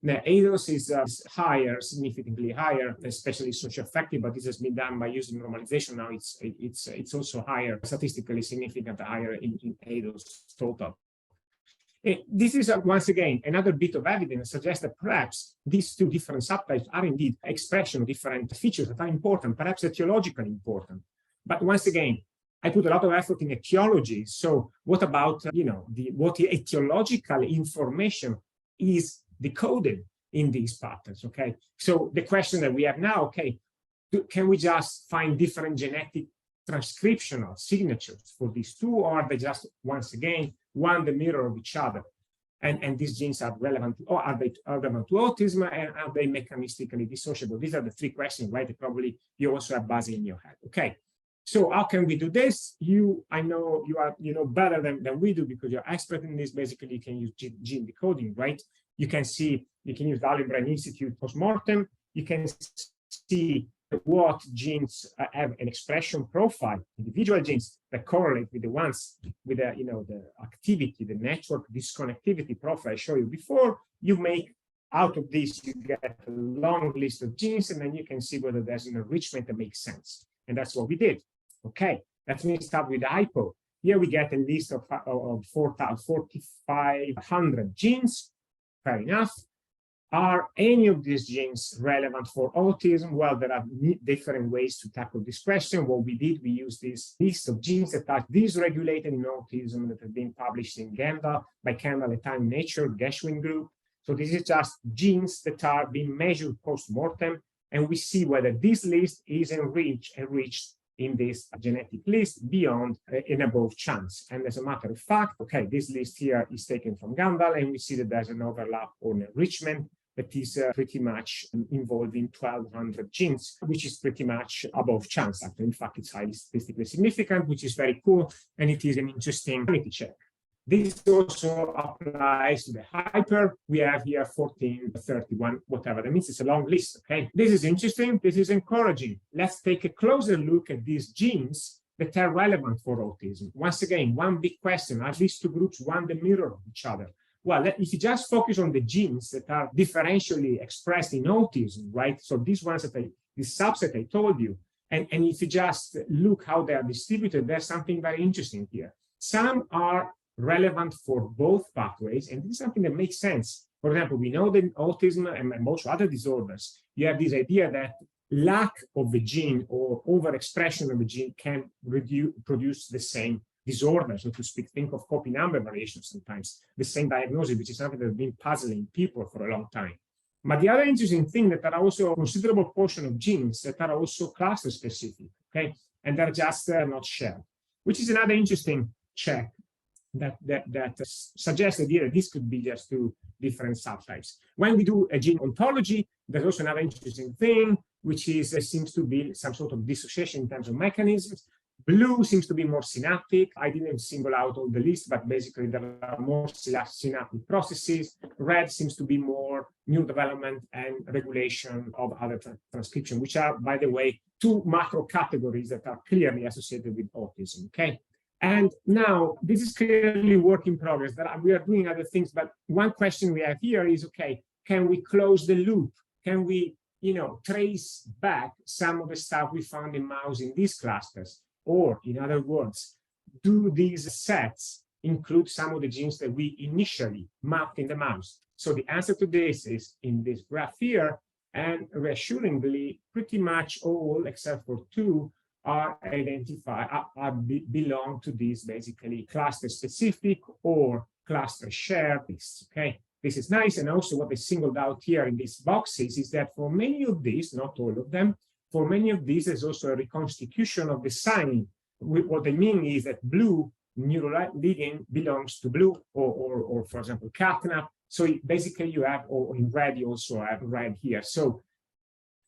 the ADOS is higher, significantly higher, especially socioaffective, but this has been done by using normalization. Now it's also higher, statistically significant higher in ADOS total. This is once again another bit of evidence suggests that perhaps these two different subtypes are indeed expression of different features that are important, perhaps etiologically important. But once again, I put a lot of effort in etiology. So what about what the etiological information is decoded in these patterns? Okay, so the question that we have now, okay, can we just find different genetic transcriptional signatures for these two, or are they just, once again, one the mirror of each other? And these genes are relevant, or are they relevant to autism, and are they mechanistically dissociable? These are the three questions, right? That probably you also have buzzing in your head. Okay, So how can we do this? I know you know better than we do because you're expert in this. Basically, you can use gene decoding, right? You can use the Alexandro Institute postmortem. You can see what genes have an expression profile, individual genes that correlate with the ones with the activity, the network dysconnectivity profile I showed you before. You make out of this, you get a long list of genes, and then you can see whether there's an enrichment that makes sense. And that's what we did. Okay, let me start with the hypo. Here we get a list of 4,500 genes. Fair enough. Are any of these genes relevant for autism? Well, there are different ways to tackle this question. What we did, we used this list of genes that are dysregulated in autism that have been published in Gendal by Kendall et al. Nature, Geschwin group. So this is just genes that are being measured post-mortem, and we see whether this list is enriched in this genetic list beyond an above chance. And as a matter of fact, okay, this list here is taken from Gendal, and we see that there's an overlap or an enrichment that is pretty much involving 1,200 genes, which is pretty much above chance. Actually, in fact, it's highly statistically significant, which is very cool, and it is an interesting quality check. This also applies to the hyper. We have here 14, 31, whatever. That means it's a long list, okay? This is interesting. This is encouraging. Let's take a closer look at these genes that are relevant for autism. Once again, one big question, are these two groups one that mirror each other? Well, if you just focus on the genes that are differentially expressed in autism, right? So these ones this subset I told you, and if you just look how they are distributed, there's something very interesting here. Some are relevant for both pathways, and this is something that makes sense. For example, we know that in autism and most other disorders, you have this idea that lack of the gene or overexpression of the gene can produce the same disorder, so to speak. Think of copy number variations sometimes, the same diagnosis, which is something that has been puzzling people for a long time. But the other interesting thing that there are also a considerable portion of genes that are also cluster specific, okay? And they're just not shared, which is another interesting check that suggests the idea that this could be just two different subtypes. When we do a gene ontology, there's also another interesting thing, which is there seems to be some sort of dissociation in terms of mechanisms. Blue seems to be more synaptic. I didn't single out all the list, but basically there are more synaptic processes. Red seems to be more neurodevelopment and regulation of other transcription, which are, by the way, two macro categories that are clearly associated with autism, okay? And now this is clearly work in progress. That we are doing other things, but one question we have here is, okay, can we close the loop? Can we, trace back some of the stuff we found in mouse in these clusters? Or in other words, do these sets include some of the genes that we initially mapped in the mouse? So the answer to this is in this graph here, and reassuringly, pretty much all except for two are identified, belong to these basically cluster specific or cluster shared lists, okay? This is nice, and also what they singled out here in these boxes is that for many of these, not all of them, for many of these, there's also a reconstitution of the signing. What they mean is that blue neuroligin belongs to blue, or for example, catnap. So basically you have, or in red, you also have red here. So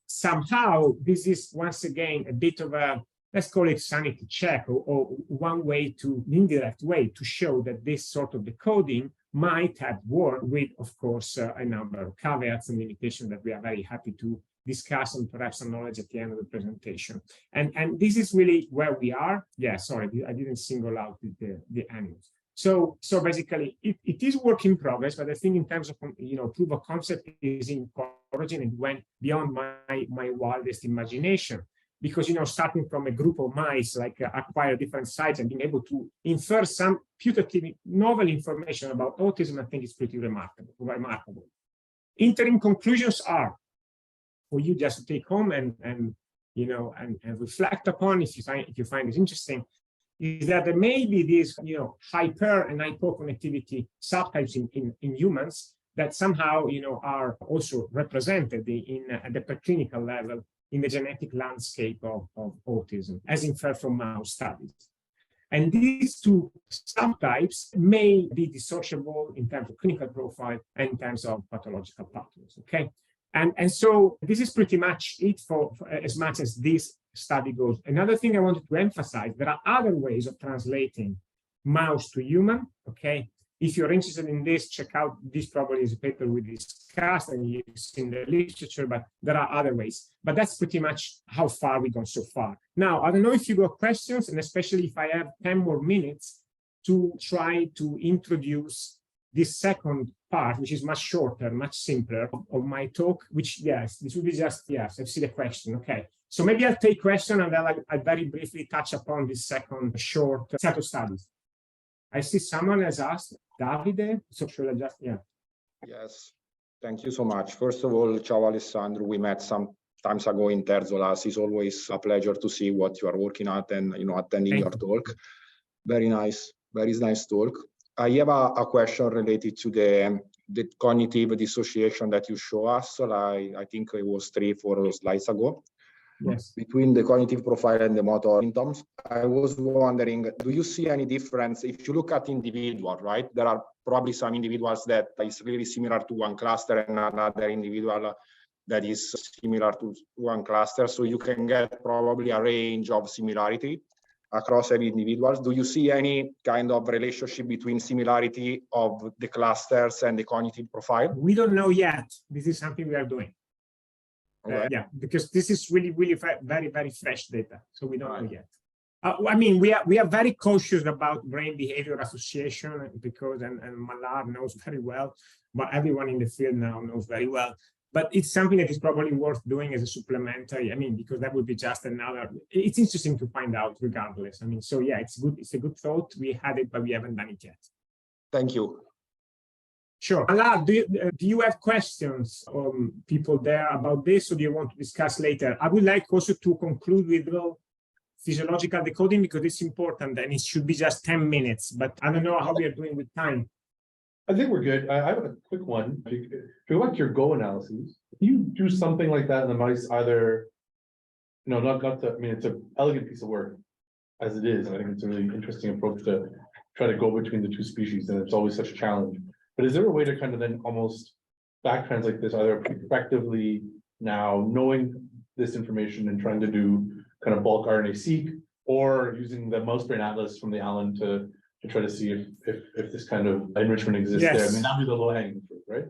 somehow this is once again a bit of a, let's call it sanity check, or one way to, indirect way to show that this sort of decoding might have worked with, of course, a number of caveats and limitations that we are very happy to discuss and perhaps acknowledge at the end of the presentation. And this is really where we are. Yeah, sorry, I didn't single out the animals. So basically, it is work in progress, but I think in terms of, proof of concept is encouraging and went beyond my wildest imagination. Because, starting from a group of mice, like acquire different sites and being able to infer some putative novel information about autism, I think is pretty remarkable. Interim conclusions are for you just to take home and reflect upon if you find this interesting, is that there may be these, hyper and hypoconnectivity subtypes in humans that somehow, are also represented at the preclinical level in the genetic landscape of autism, as inferred from mouse studies. And these two subtypes may be dissociable in terms of clinical profile and in terms of pathological patterns, okay? And so this is pretty much it for as much as this study goes. Another thing I wanted to emphasize, there are other ways of translating mouse to human, okay? If you're interested in this, check out, this probably is a paper we discussed and you've seen the literature, but there are other ways. But that's pretty much how far we've gone so far. Now, I don't know if you got questions, and especially if I have 10 more minutes to try to introduce this second part, which is much shorter, much simpler of my talk, which, yes, this will be just, yes, I see the question, okay. So maybe I'll take question and then I'll very briefly touch upon this second short set of studies. I see someone has asked, Davide, so should I just, yeah. Yes, thank you so much. First of all, ciao Alessandro, we met some times ago in Terzolas. It's always a pleasure to see what you are working at and, you know, attending your talk. Very nice talk. I have a question related to the cognitive dissociation that you show us. So I think it was 3-4 slides ago. Yes. Between the cognitive profile and the motor symptoms. I was wondering, do you see any difference if you look at individual, right? There are probably some individuals that is really similar to one cluster and another individual that is similar to one cluster. So you can get probably a range of similarity across every individuals. Do you see any kind of relationship between similarity of the clusters and the cognitive profile? We don't know yet. This is something we are doing. Okay. Yeah, because this is really very, very fresh data. So we don't know yet. I mean, we are very cautious about brain behavior association because, and Mallard knows very well, but everyone in the field now knows very well. But it's something that is probably worth doing as a supplementary. I mean, because that would be just another, it's interesting to find out regardless. I mean, so yeah, it's good. It's a good thought. We had it, but we haven't done it yet. Thank you. Sure. Mallard, do you have questions people there about this, or do you want to discuss later? I would like also to conclude with physiological decoding because it's important and it should be just 10 minutes, but I don't know how we are doing with time. I think we're good. I have a quick one. If you like your Go analyses, if you do something like that in the mice, either, no, not the, I mean, it's an elegant piece of work as it is. And I think it's a really interesting approach to try to go between the two species. And it's always such a challenge. But is there a way to kind of then almost back translate this either effectively now, knowing this information and trying to do kind of bulk RNA-seq, or using the mouse brain atlas from the Allen to try to see if this kind of enrichment exists there? I mean, that'd be the low-hanging fruit, right?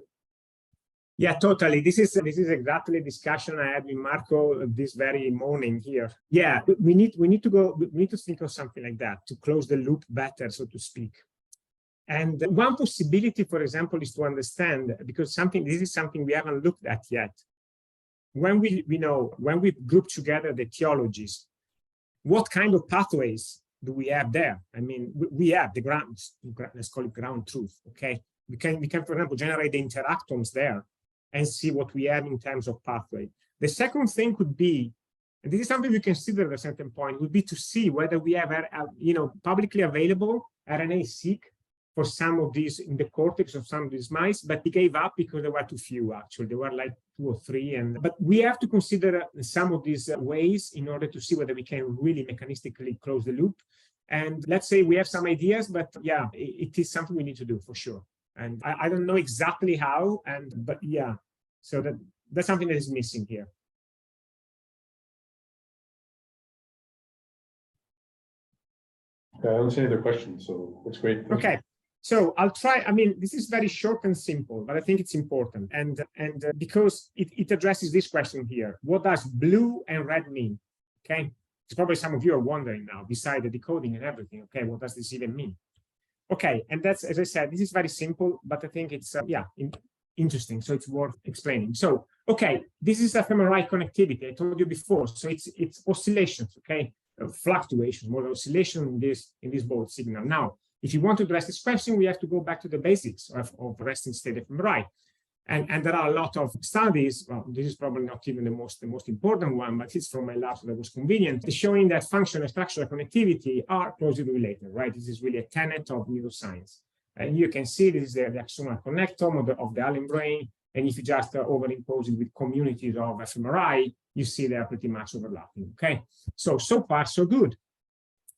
Yeah, totally. This is exactly the discussion I had with Marco this very morning here. Yeah, we need to think of something like that to close the loop better, so to speak. And one possibility, for example, is to understand, because this is something we haven't looked at yet. When we group together the etiologies, what kind of pathways do we have there? I mean, we have the ground, let's call it ground truth, okay? We can, for example, generate the interactons there and see what we have in terms of pathway. The second thing could be, and this is something we consider at a certain point, would be to see whether we have, publicly available RNA-seq for some of these in the cortex of some of these mice, but we gave up because there were too few, actually. There were like 2 or 3. But we have to consider some of these ways in order to see whether we can really mechanistically close the loop. And let's say we have some ideas, but yeah, it is something we need to do for sure. And I don't know exactly how, but yeah, so that's something that is missing here. Okay, I don't see any other questions, so that's great. Okay. So I'll try, I mean, this is very short and simple, but I think it's important. And because it addresses this question here, what does blue and red mean? Okay. It's probably some of you are wondering now, beside the decoding and everything, okay, what does this even mean? Okay, and that's, as I said, this is very simple, but I think it's, interesting, so it's worth explaining. So, okay, this is fMRI connectivity, I told you before, so it's oscillations, okay, fluctuations, more oscillation in this both signal. Now, if you want to address this question, we have to go back to the basics of resting state fMRI. And there are a lot of studies, well, this is probably not even the most important one, but it's from my lab, so that was convenient, showing that function and structural connectivity are closely related, right? This is really a tenet of neuroscience. And you can see this is the axonal connectome of the Allen brain. And if you just overimpose it with communities of fMRI, you see they are pretty much overlapping, okay? So far, so good.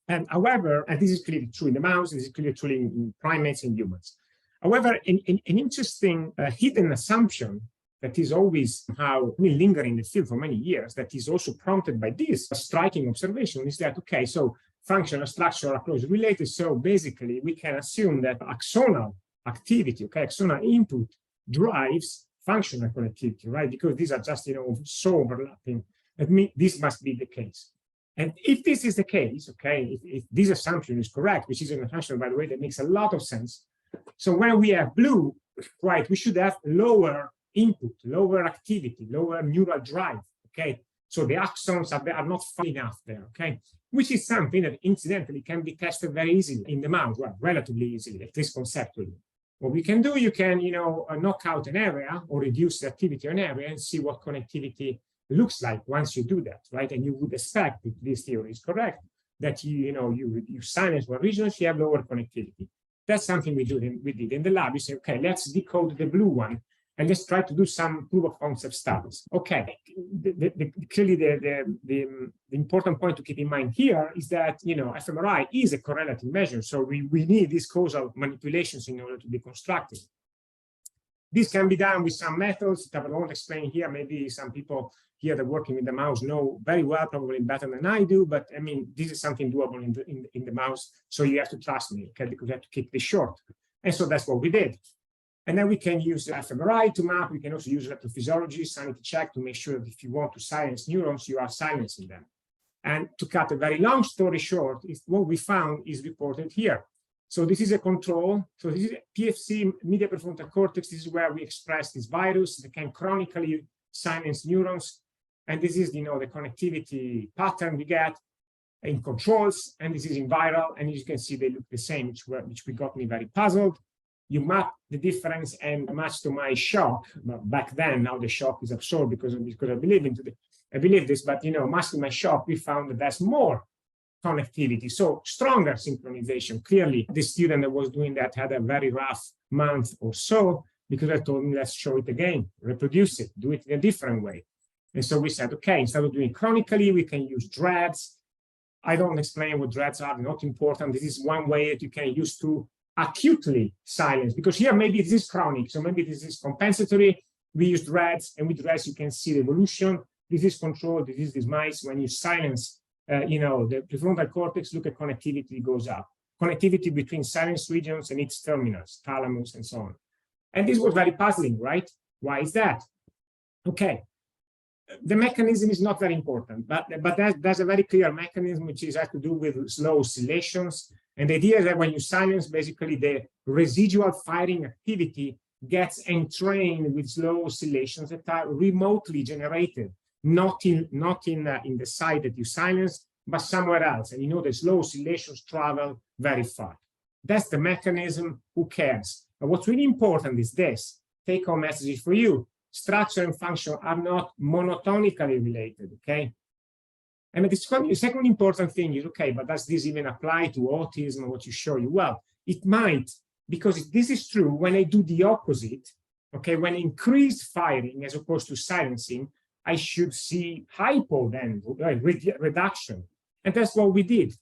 And however, and this is clearly true in the mouse, this is clearly true in primates and humans. However, an interesting hidden assumption that is always how we linger in the field for many years, that is also prompted by this striking observation, is that, okay, so function and structure are closely related. So basically, we can assume that axonal activity, okay, axonal input drives functional connectivity, right? Because these are just, so overlapping. That means this must be the case. And if this is the case, okay, if this assumption is correct, which is an assumption, by the way, that makes a lot of sense. So when we have blue, right, we should have lower input, lower activity, lower neural drive, okay? So the axons are not far enough there, okay? Which is something that incidentally can be tested very easily in the mouse, well, relatively easily, at least conceptually. What we can do, you can, knock out an area or reduce the activity on an area and see what connectivity looks like once you do that, right? And you would expect, if this theory is correct, that you silence one region, you have lower connectivity. That's something we did in the lab. You say, okay, let's decode the blue one and let's try to do some proof of concept studies. Okay, clearly the important point to keep in mind here is that, fMRI is a correlative measure. So we need these causal manipulations in order to be constructed. This can be done with some methods that I won't explain here. Maybe some people here that working with the mouse know very well, probably better than I do. But I mean, this is something doable in the mouse. So you have to trust me, okay? Because you have to keep this short. And so that's what we did. And then we can use the fMRI to map. We can also use electrophysiology, sanity check to make sure that if you want to silence neurons, you are silencing them. And to cut a very long story short, what we found is reported here. So this is a control. So this is PFC, medial prefrontal cortex. This is where we express this virus that can chronically silence neurons. And this is, the connectivity pattern we get in controls. And this is in viral. And as you can see, they look the same, which got me very puzzled. You map the difference, and much to my shock, back then, now the shock is absorbed because I believe this, but much to my shock, we found that there's more connectivity, so stronger synchronization. Clearly, the student that was doing that had a very rough month or so, because I told him, let's show it again, reproduce it, do it in a different way. And so we said, okay, instead of doing chronically, we can use dreads. I don't explain what dreads are, not important. This is one way that you can use to acutely silence, because here maybe this is chronic, so maybe this is compensatory. We use dreads, and with dreads you can see the evolution. This is control. This is this mice. When you silence, the prefrontal cortex, look at connectivity goes up. Connectivity between silence regions and its terminals, thalamus, and so on. And this was very puzzling, right? Why is that? Okay, the mechanism is not very important, but there's a very clear mechanism which has to do with slow oscillations. And the idea is that when you silence, basically the residual firing activity gets entrained with slow oscillations that are remotely generated, not in the site that you silence, but somewhere else. And the slow oscillations travel very far. That's the mechanism. Who cares? But what's really important is this. Take-home message for you. Structure and function are not monotonically related, okay? And the second important thing is, okay, but does this even apply to autism, what you show you? Well, it might, because if this is true, when I do the opposite, okay, when I increase firing as opposed to silencing, I should see hypo then, reduction. And that's what we did.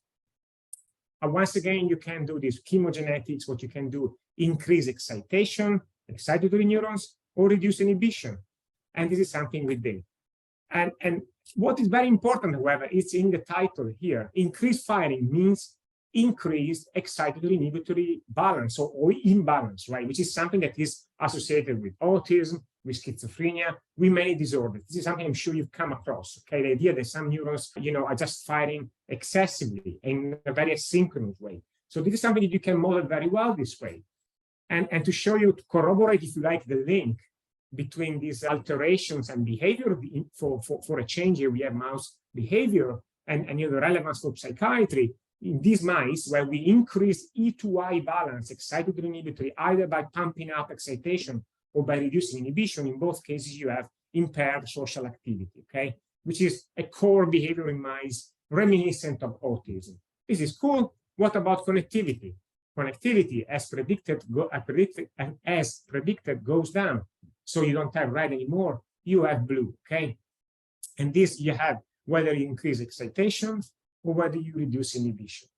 And once again, you can do this chemogenetics, what you can do, increase excitation, excitatory neurons, or reduce inhibition. And this is something we did. And what is very important, however, is in the title here. Increased firing means increased excitatory inhibitory balance or imbalance, right? Which is something that is associated with autism, with schizophrenia, with many disorders. This is something I'm sure you've come across, okay? The idea that some neurons, are just firing excessively in a very asynchronous way. So this is something that you can model very well this way. And to show you, to corroborate, if you like, the link between these alterations and behavior for a change here, we have mouse behavior and the relevance for psychiatry. In these mice, where we increase E2I balance, excitatory inhibitory, either by pumping up excitation or by reducing inhibition, in both cases you have impaired social activity, okay? Which is a core behavior in mice reminiscent of autism. This is cool. What about connectivity? Connectivity, as predicted, goes down. So you don't have red anymore, you have blue, okay? And this you have whether you increase excitation or whether you reduce inhibition.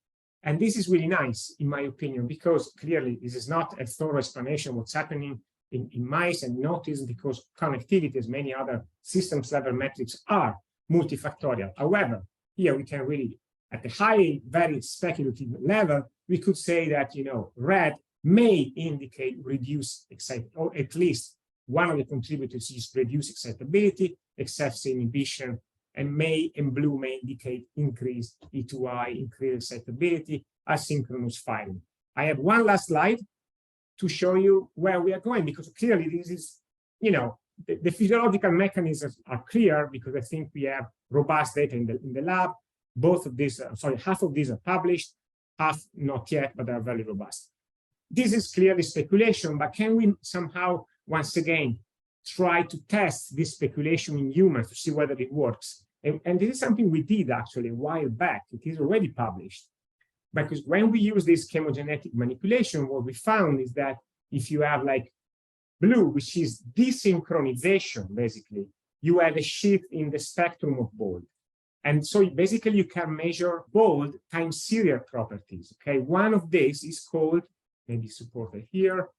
And this is really nice, in my opinion, because clearly this is not a thorough explanation of what's happening in mice and in autism, because connectivity, as many other systems level metrics, are multifactorial. However, here we can really, at a high, very speculative level, we could say that, red may indicate reduced excitability, or at least one of the contributors is reduced excitability, excessive inhibition, and blue may indicate increased E2I, increased excitability, asynchronous firing. I have one last slide to show you where we are going, because clearly this is, the physiological mechanisms are clear, because I think we have robust data in the lab. Both of these, half of these are published, half not yet, but are very robust. This is clearly speculation, but can we somehow, once again, try to test this speculation in humans to see whether it works? And this is something we did actually a while back. It is already published. Because when we use this chemogenetic manipulation, what we found is that if you have like blue, which is desynchronization, basically, you have a shift in the spectrum of bold. And so basically you can measure bold time serial properties. Okay, one of these is called, maybe supported here,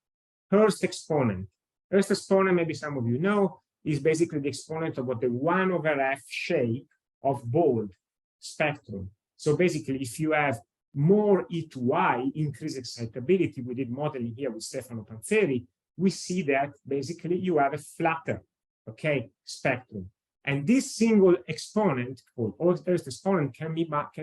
Hurst exponent. Hurst exponent, maybe some of you know, is basically the exponent of what the 1/f shape of bold spectrum. So basically, if you have more E2I, increased excitability, we did modeling here with Stefano Panzeri, we see that basically you have a flatter, okay, spectrum. And this single exponent, called Hurst exponent, can be mapped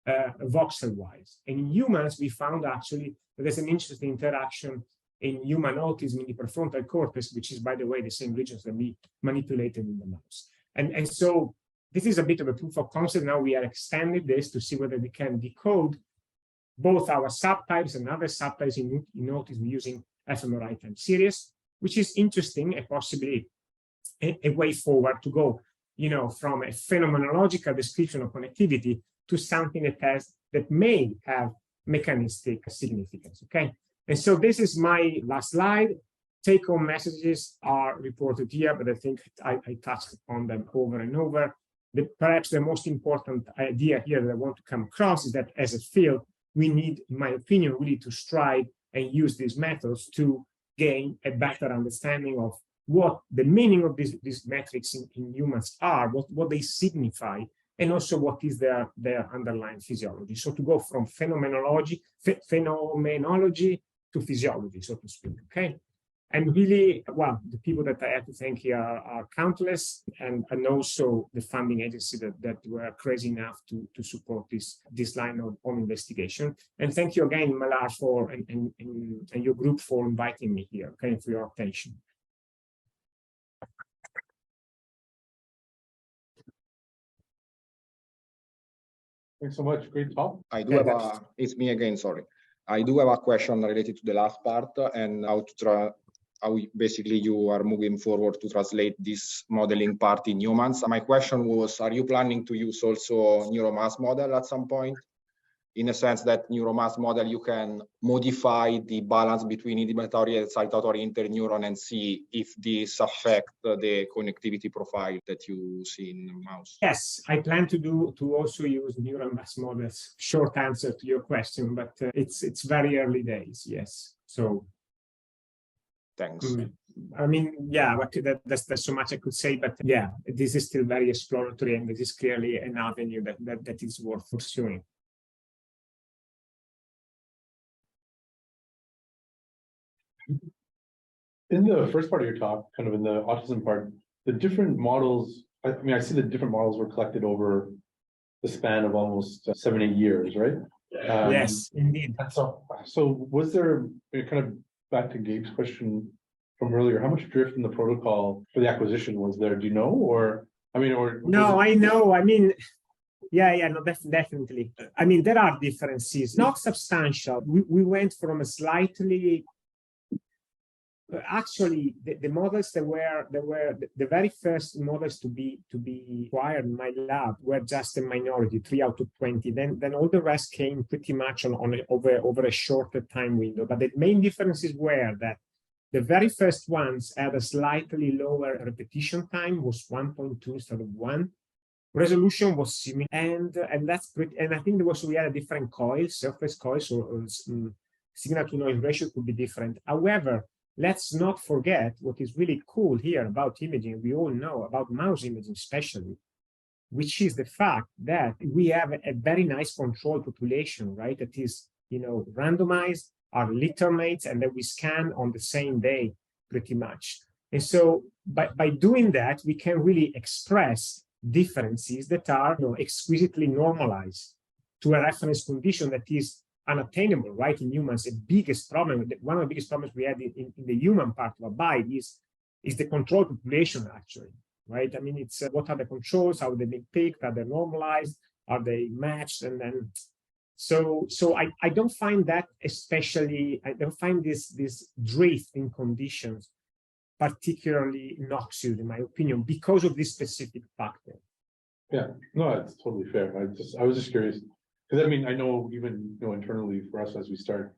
voxel-wise. And in humans, we found actually that there's an interesting interaction in human autism in the prefrontal cortex, which is, by the way, the same regions that we manipulated in the mouse. And so this is a bit of a proof of concept. Now we are extending this to see whether we can decode both our subtypes and other subtypes in autism using fMRI time series, which is interesting and possibly a way forward to go, from a phenomenological description of connectivity to something that may have mechanistic significance. Okay. And so this is my last slide. Take-home messages are reported here, but I think I touched on them over and over. Perhaps the most important idea here that I want to come across is that as a field, we need, in my opinion, really to strive and use these methods to gain a better understanding of what the meaning of these metrics in humans are, what they signify, and also what is their underlying physiology. So to go from phenomenology to physiology, so to speak, okay? And really, well, the people that I have to thank here are countless, and also the funding agency that were crazy enough to support this line of investigation. And thank you again, Malar, and your group for inviting me here, okay, and for your attention. Thanks so much. Great talk. I do have it's me again, sorry. I do have a question related to the last part and how basically you are moving forward to translate this modeling part in humans. My question was, are you planning to use also neuromass model at some point? In a sense that neuromass model, you can modify the balance between inhibitory and excitatory interneuron and see if this affect the connectivity profile that you see in the mouse. Yes, I plan to also use neuromass models. Short answer to your question, but it's very early days. Yes, so thanks. I mean, yeah, but that's so much I could say, but yeah, this is still very exploratory, and this is clearly an avenue that is worth pursuing. In the first part of your talk, kind of in the autism part, the different models, I mean, I see the different models were collected over the span of almost 7-8 years, right? Yes, indeed. So was there, kind of back to Gabe's question from earlier, how much drift in the protocol for the acquisition was there? Do you know, or, I mean, or? No, I know. I mean, yeah, no, definitely. I mean, there are differences, not substantial. We went from a slightly, actually, the models that were the very first models to be acquired in my lab were just a minority, 3 out of 20. Then all the rest came pretty much over a shorter time window. But the main differences were that the very first ones had a slightly lower repetition time, was 1.2 instead of 1. Resolution was similar, and that's pretty. And I think we had a different coil, surface coil, so signal to noise ratio could be different. However, let's not forget what is really cool here about imaging. We all know about mouse imaging especially, which is the fact that we have a very nice control population, right? That is, randomized, are littermates, and that we scan on the same day pretty much. And so by doing that, we can really express differences that are exquisitely normalized to a reference condition that is unattainable, right? In humans, the biggest problem, one of the biggest problems we had in the human part of Abide is the control population, actually, right? I mean, it's what are the controls, how they being picked, are they normalized, are they matched, and then so I don't find that especially, I don't find this drift in conditions particularly noxious, in my opinion, because of this specific factor. Yeah, no, it's totally fair. I was just curious. Because I mean, I know even, internally for us, as we start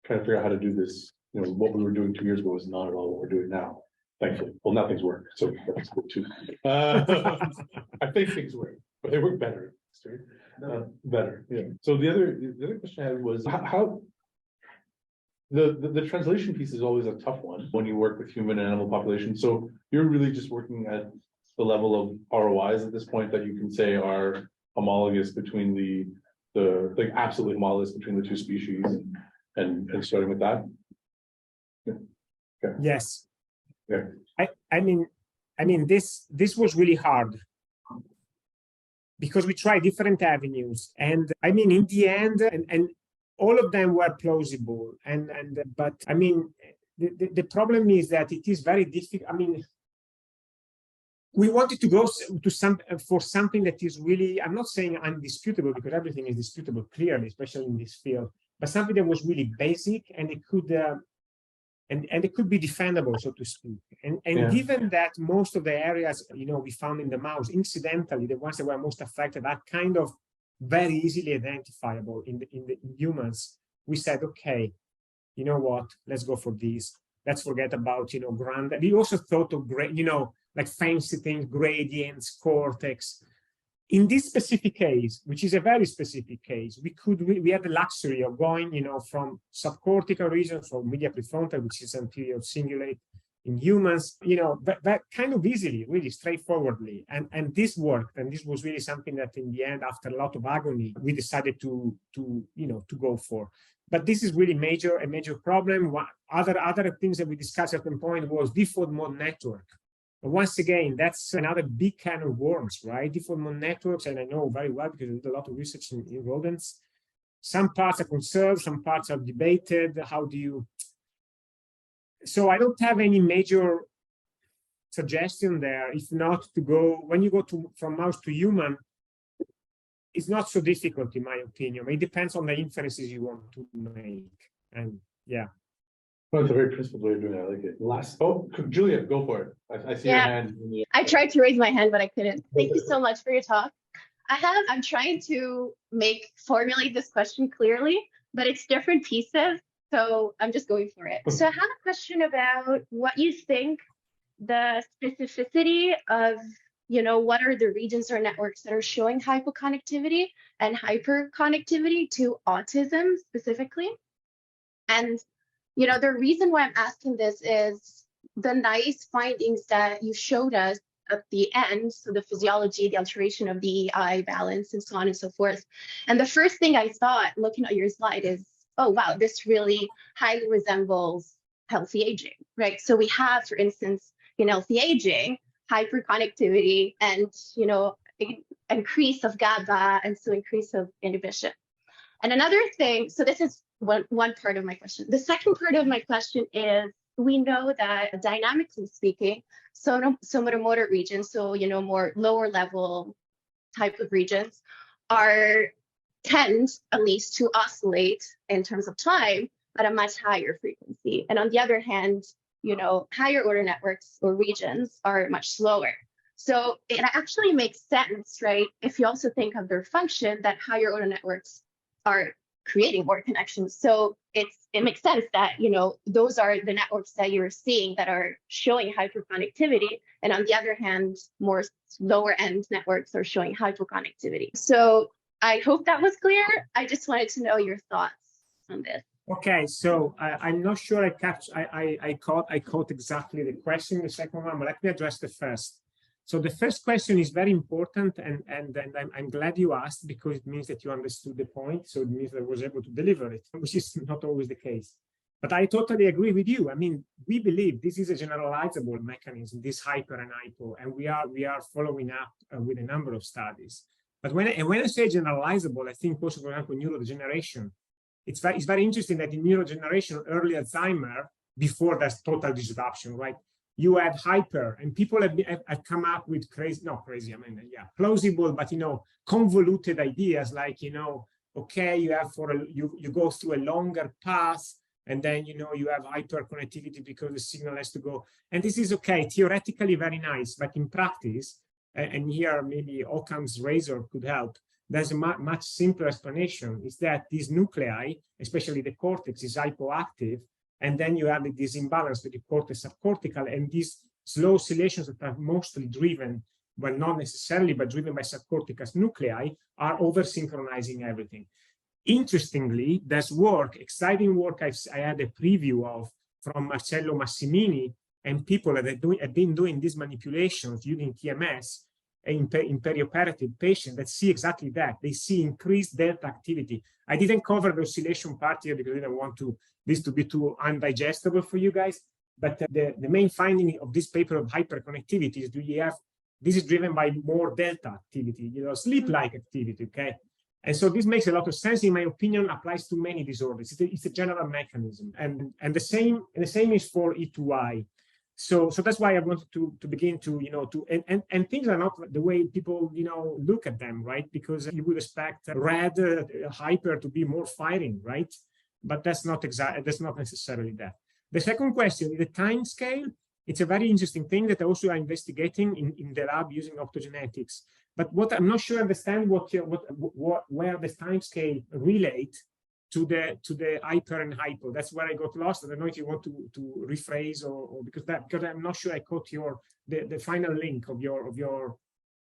trying to figure out how to do this, what we were doing 2 years ago was not at all what we're doing now. Thankfully, well, nothing's worked, so that's good too. I think things work, but they work better. Better, yeah. So the other question I had was how the translation piece is always a tough one when you work with human and animal populations. So you're really just working at the level of ROIs at this point that you can say are homologous between the like absolutely homologous between the two species, and starting with that. Yeah. Okay. Yes. Yeah. I mean this was really hard because we tried different avenues, and I mean in the end, and all of them were plausible, but I mean the problem is that it is very difficult. I mean, we wanted to go to for something that is really, I'm not saying undisputable, because everything is disputable clearly, especially in this field, but something that was really basic, and it could and it could be defendable, so to speak. And yeah. Given that most of the areas we found in the mouse, incidentally, the ones that were most affected are kind of very easily identifiable in humans, we said, okay, you know what, let's go for these. Let's forget about grand. We also thought of like fancy things, gradients, cortex. In this specific case, which is a very specific case, we had the luxury of going, from subcortical regions or media prefrontal, which is anterior cingulate in humans, but kind of easily, really straightforwardly. And this worked, and this was really something that in the end, after a lot of agony, we decided to go for. But this is really a major problem. Other things that we discussed at one point was default mode network. But once again, that's another big can of worms, right? Default mode networks, and I know very well because I did a lot of research in rodents. Some parts are conserved, some parts are debated. How do you? So I don't have any major suggestion there. If not to go, when you go from mouse to human, it's not so difficult in my opinion. It depends on the inferences you want to make, and yeah. Well, it's a very principled way of doing it. I like it. Julia, go for it. I see your hand. I tried to raise my hand, but I couldn't. Thank you so much for your talk. I'm trying to formulate this question clearly, but it's different pieces. So I'm just going for it. So I have a question about what you think the specificity of, what are the regions or networks that are showing hypoconnectivity and hyperconnectivity to autism specifically. And the reason why I'm asking this is the nice findings that you showed us at the end, so the physiology, the alteration of the eye balance, and so on and so forth. And the first thing I thought looking at your slide is, oh, wow, this really highly resembles healthy aging, right? So we have, for instance, in healthy aging, hyperconnectivity and, increase of GABA, and so increase of inhibition. And another thing, so this is one part of my question. The second part of my question is, we know that dynamically speaking, somatomotor regions, so, more lower level type of regions tend at least to oscillate in terms of time at a much higher frequency. And on the other hand, higher order networks or regions are much slower. So it actually makes sense, right? If you also think of their function, that higher order networks are creating more connections. So it makes sense that, those are the networks that you're seeing that are showing hyperconnectivity. And on the other hand, more lower end networks are showing hypoconnectivity. So I hope that was clear. I just wanted to know your thoughts on this. Okay, so I'm not sure I caught exactly the question, the second one, but let me address the first. So the first question is very important, and I'm glad you asked, because it means that you understood the point. So it means that I was able to deliver it, which is not always the case. But I totally agree with you. I mean, we believe this is a generalizable mechanism, this hyper and hypo, and we are following up with a number of studies. But when I say generalizable, I think also, for example, neurodegeneration. It's very interesting that in neurodegeneration, early Alzheimer, before there's total disruption, right? You have hyper, and people have come up with plausible, but convoluted ideas like, okay, you go through a longer path, and then you have hyperconnectivity because the signal has to go. And this is okay, theoretically very nice, but in practice, and here maybe Occam's razor could help. There's a much simpler explanation. Is that these nuclei, especially the cortex, is hypoactive, and then you have this imbalance with the cortex subcortical, and these slow oscillations that are mostly driven, well, not necessarily, but driven by subcortical nuclei, are over-synchronizing everything. Interestingly, there's exciting work I had a preview of from Marcello Massimini and people that have been doing these manipulations using TMS in perioperative patients that see exactly that. They see increased delta activity. I didn't cover the oscillation part here because I didn't want this to be too undigestible for you guys. But the main finding of this paper of hyperconnectivity is this is driven by more delta activity, sleep-like activity, okay? And so this makes a lot of sense, in my opinion, applies to many disorders. It's a general mechanism. And the same is for E2I. So that's why I wanted to begin to, and things are not the way people, look at them, right? Because you would expect red hyper to be more firing, right? But that's not necessarily that. The second question, the time scale, it's a very interesting thing that also are investigating in the lab using optogenetics. But what I'm not sure I understand where the time scale relate to the hyper and hypo. That's where I got lost. I don't know if you want to rephrase or because I'm not sure I caught the final link of your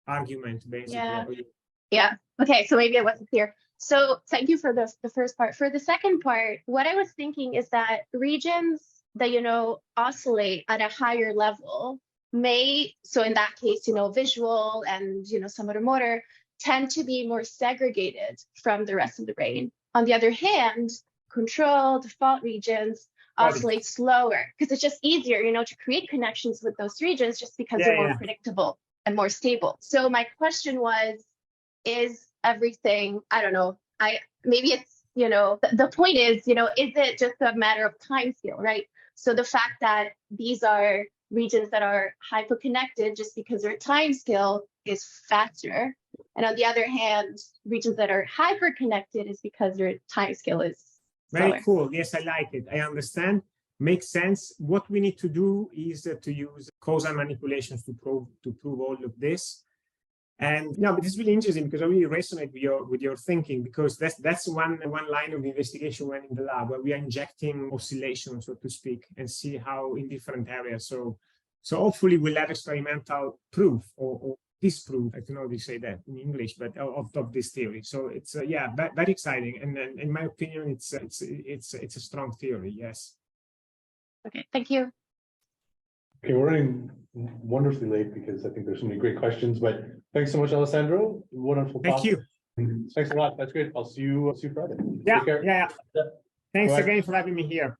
argument, basically. Yeah. Okay. So maybe I wasn't clear. So thank you for the first part. For the second part, what I was thinking is that regions that oscillate at a higher level so in that case, visual and some other motor tend to be more segregated from the rest of the brain. On the other hand, control, default regions oscillate slower because it's just easier, to create connections with those regions just because they're more predictable and more stable. So my question was, is everything, I don't know, maybe it's, the point is, is it just a matter of time scale, right? So the fact that these are regions that are hypoconnected just because their time scale is faster. And on the other hand, regions that are hyperconnected is because their time scale is slower. Very cool. Yes, I like it. I understand. Makes sense. What we need to do is to use causal manipulations to prove all of this. And but it's really interesting because I really resonate with your thinking, because that's one line of investigation when in the lab where we are injecting oscillations, so to speak, and see how in different areas. So hopefully we'll have experimental proof or disproof, I don't know how to say that in English, but of this theory. So it's very exciting, and in my opinion, it's a strong theory. Yes. Okay, thank you. Okay, we're running wonderfully late because I think there's so many great questions, but thanks so much, Alessandro. Wonderful talk. Thank you. Thanks a lot. That's great. I'll see you Friday. Yeah, Take care. yeah. Thanks again for having me here.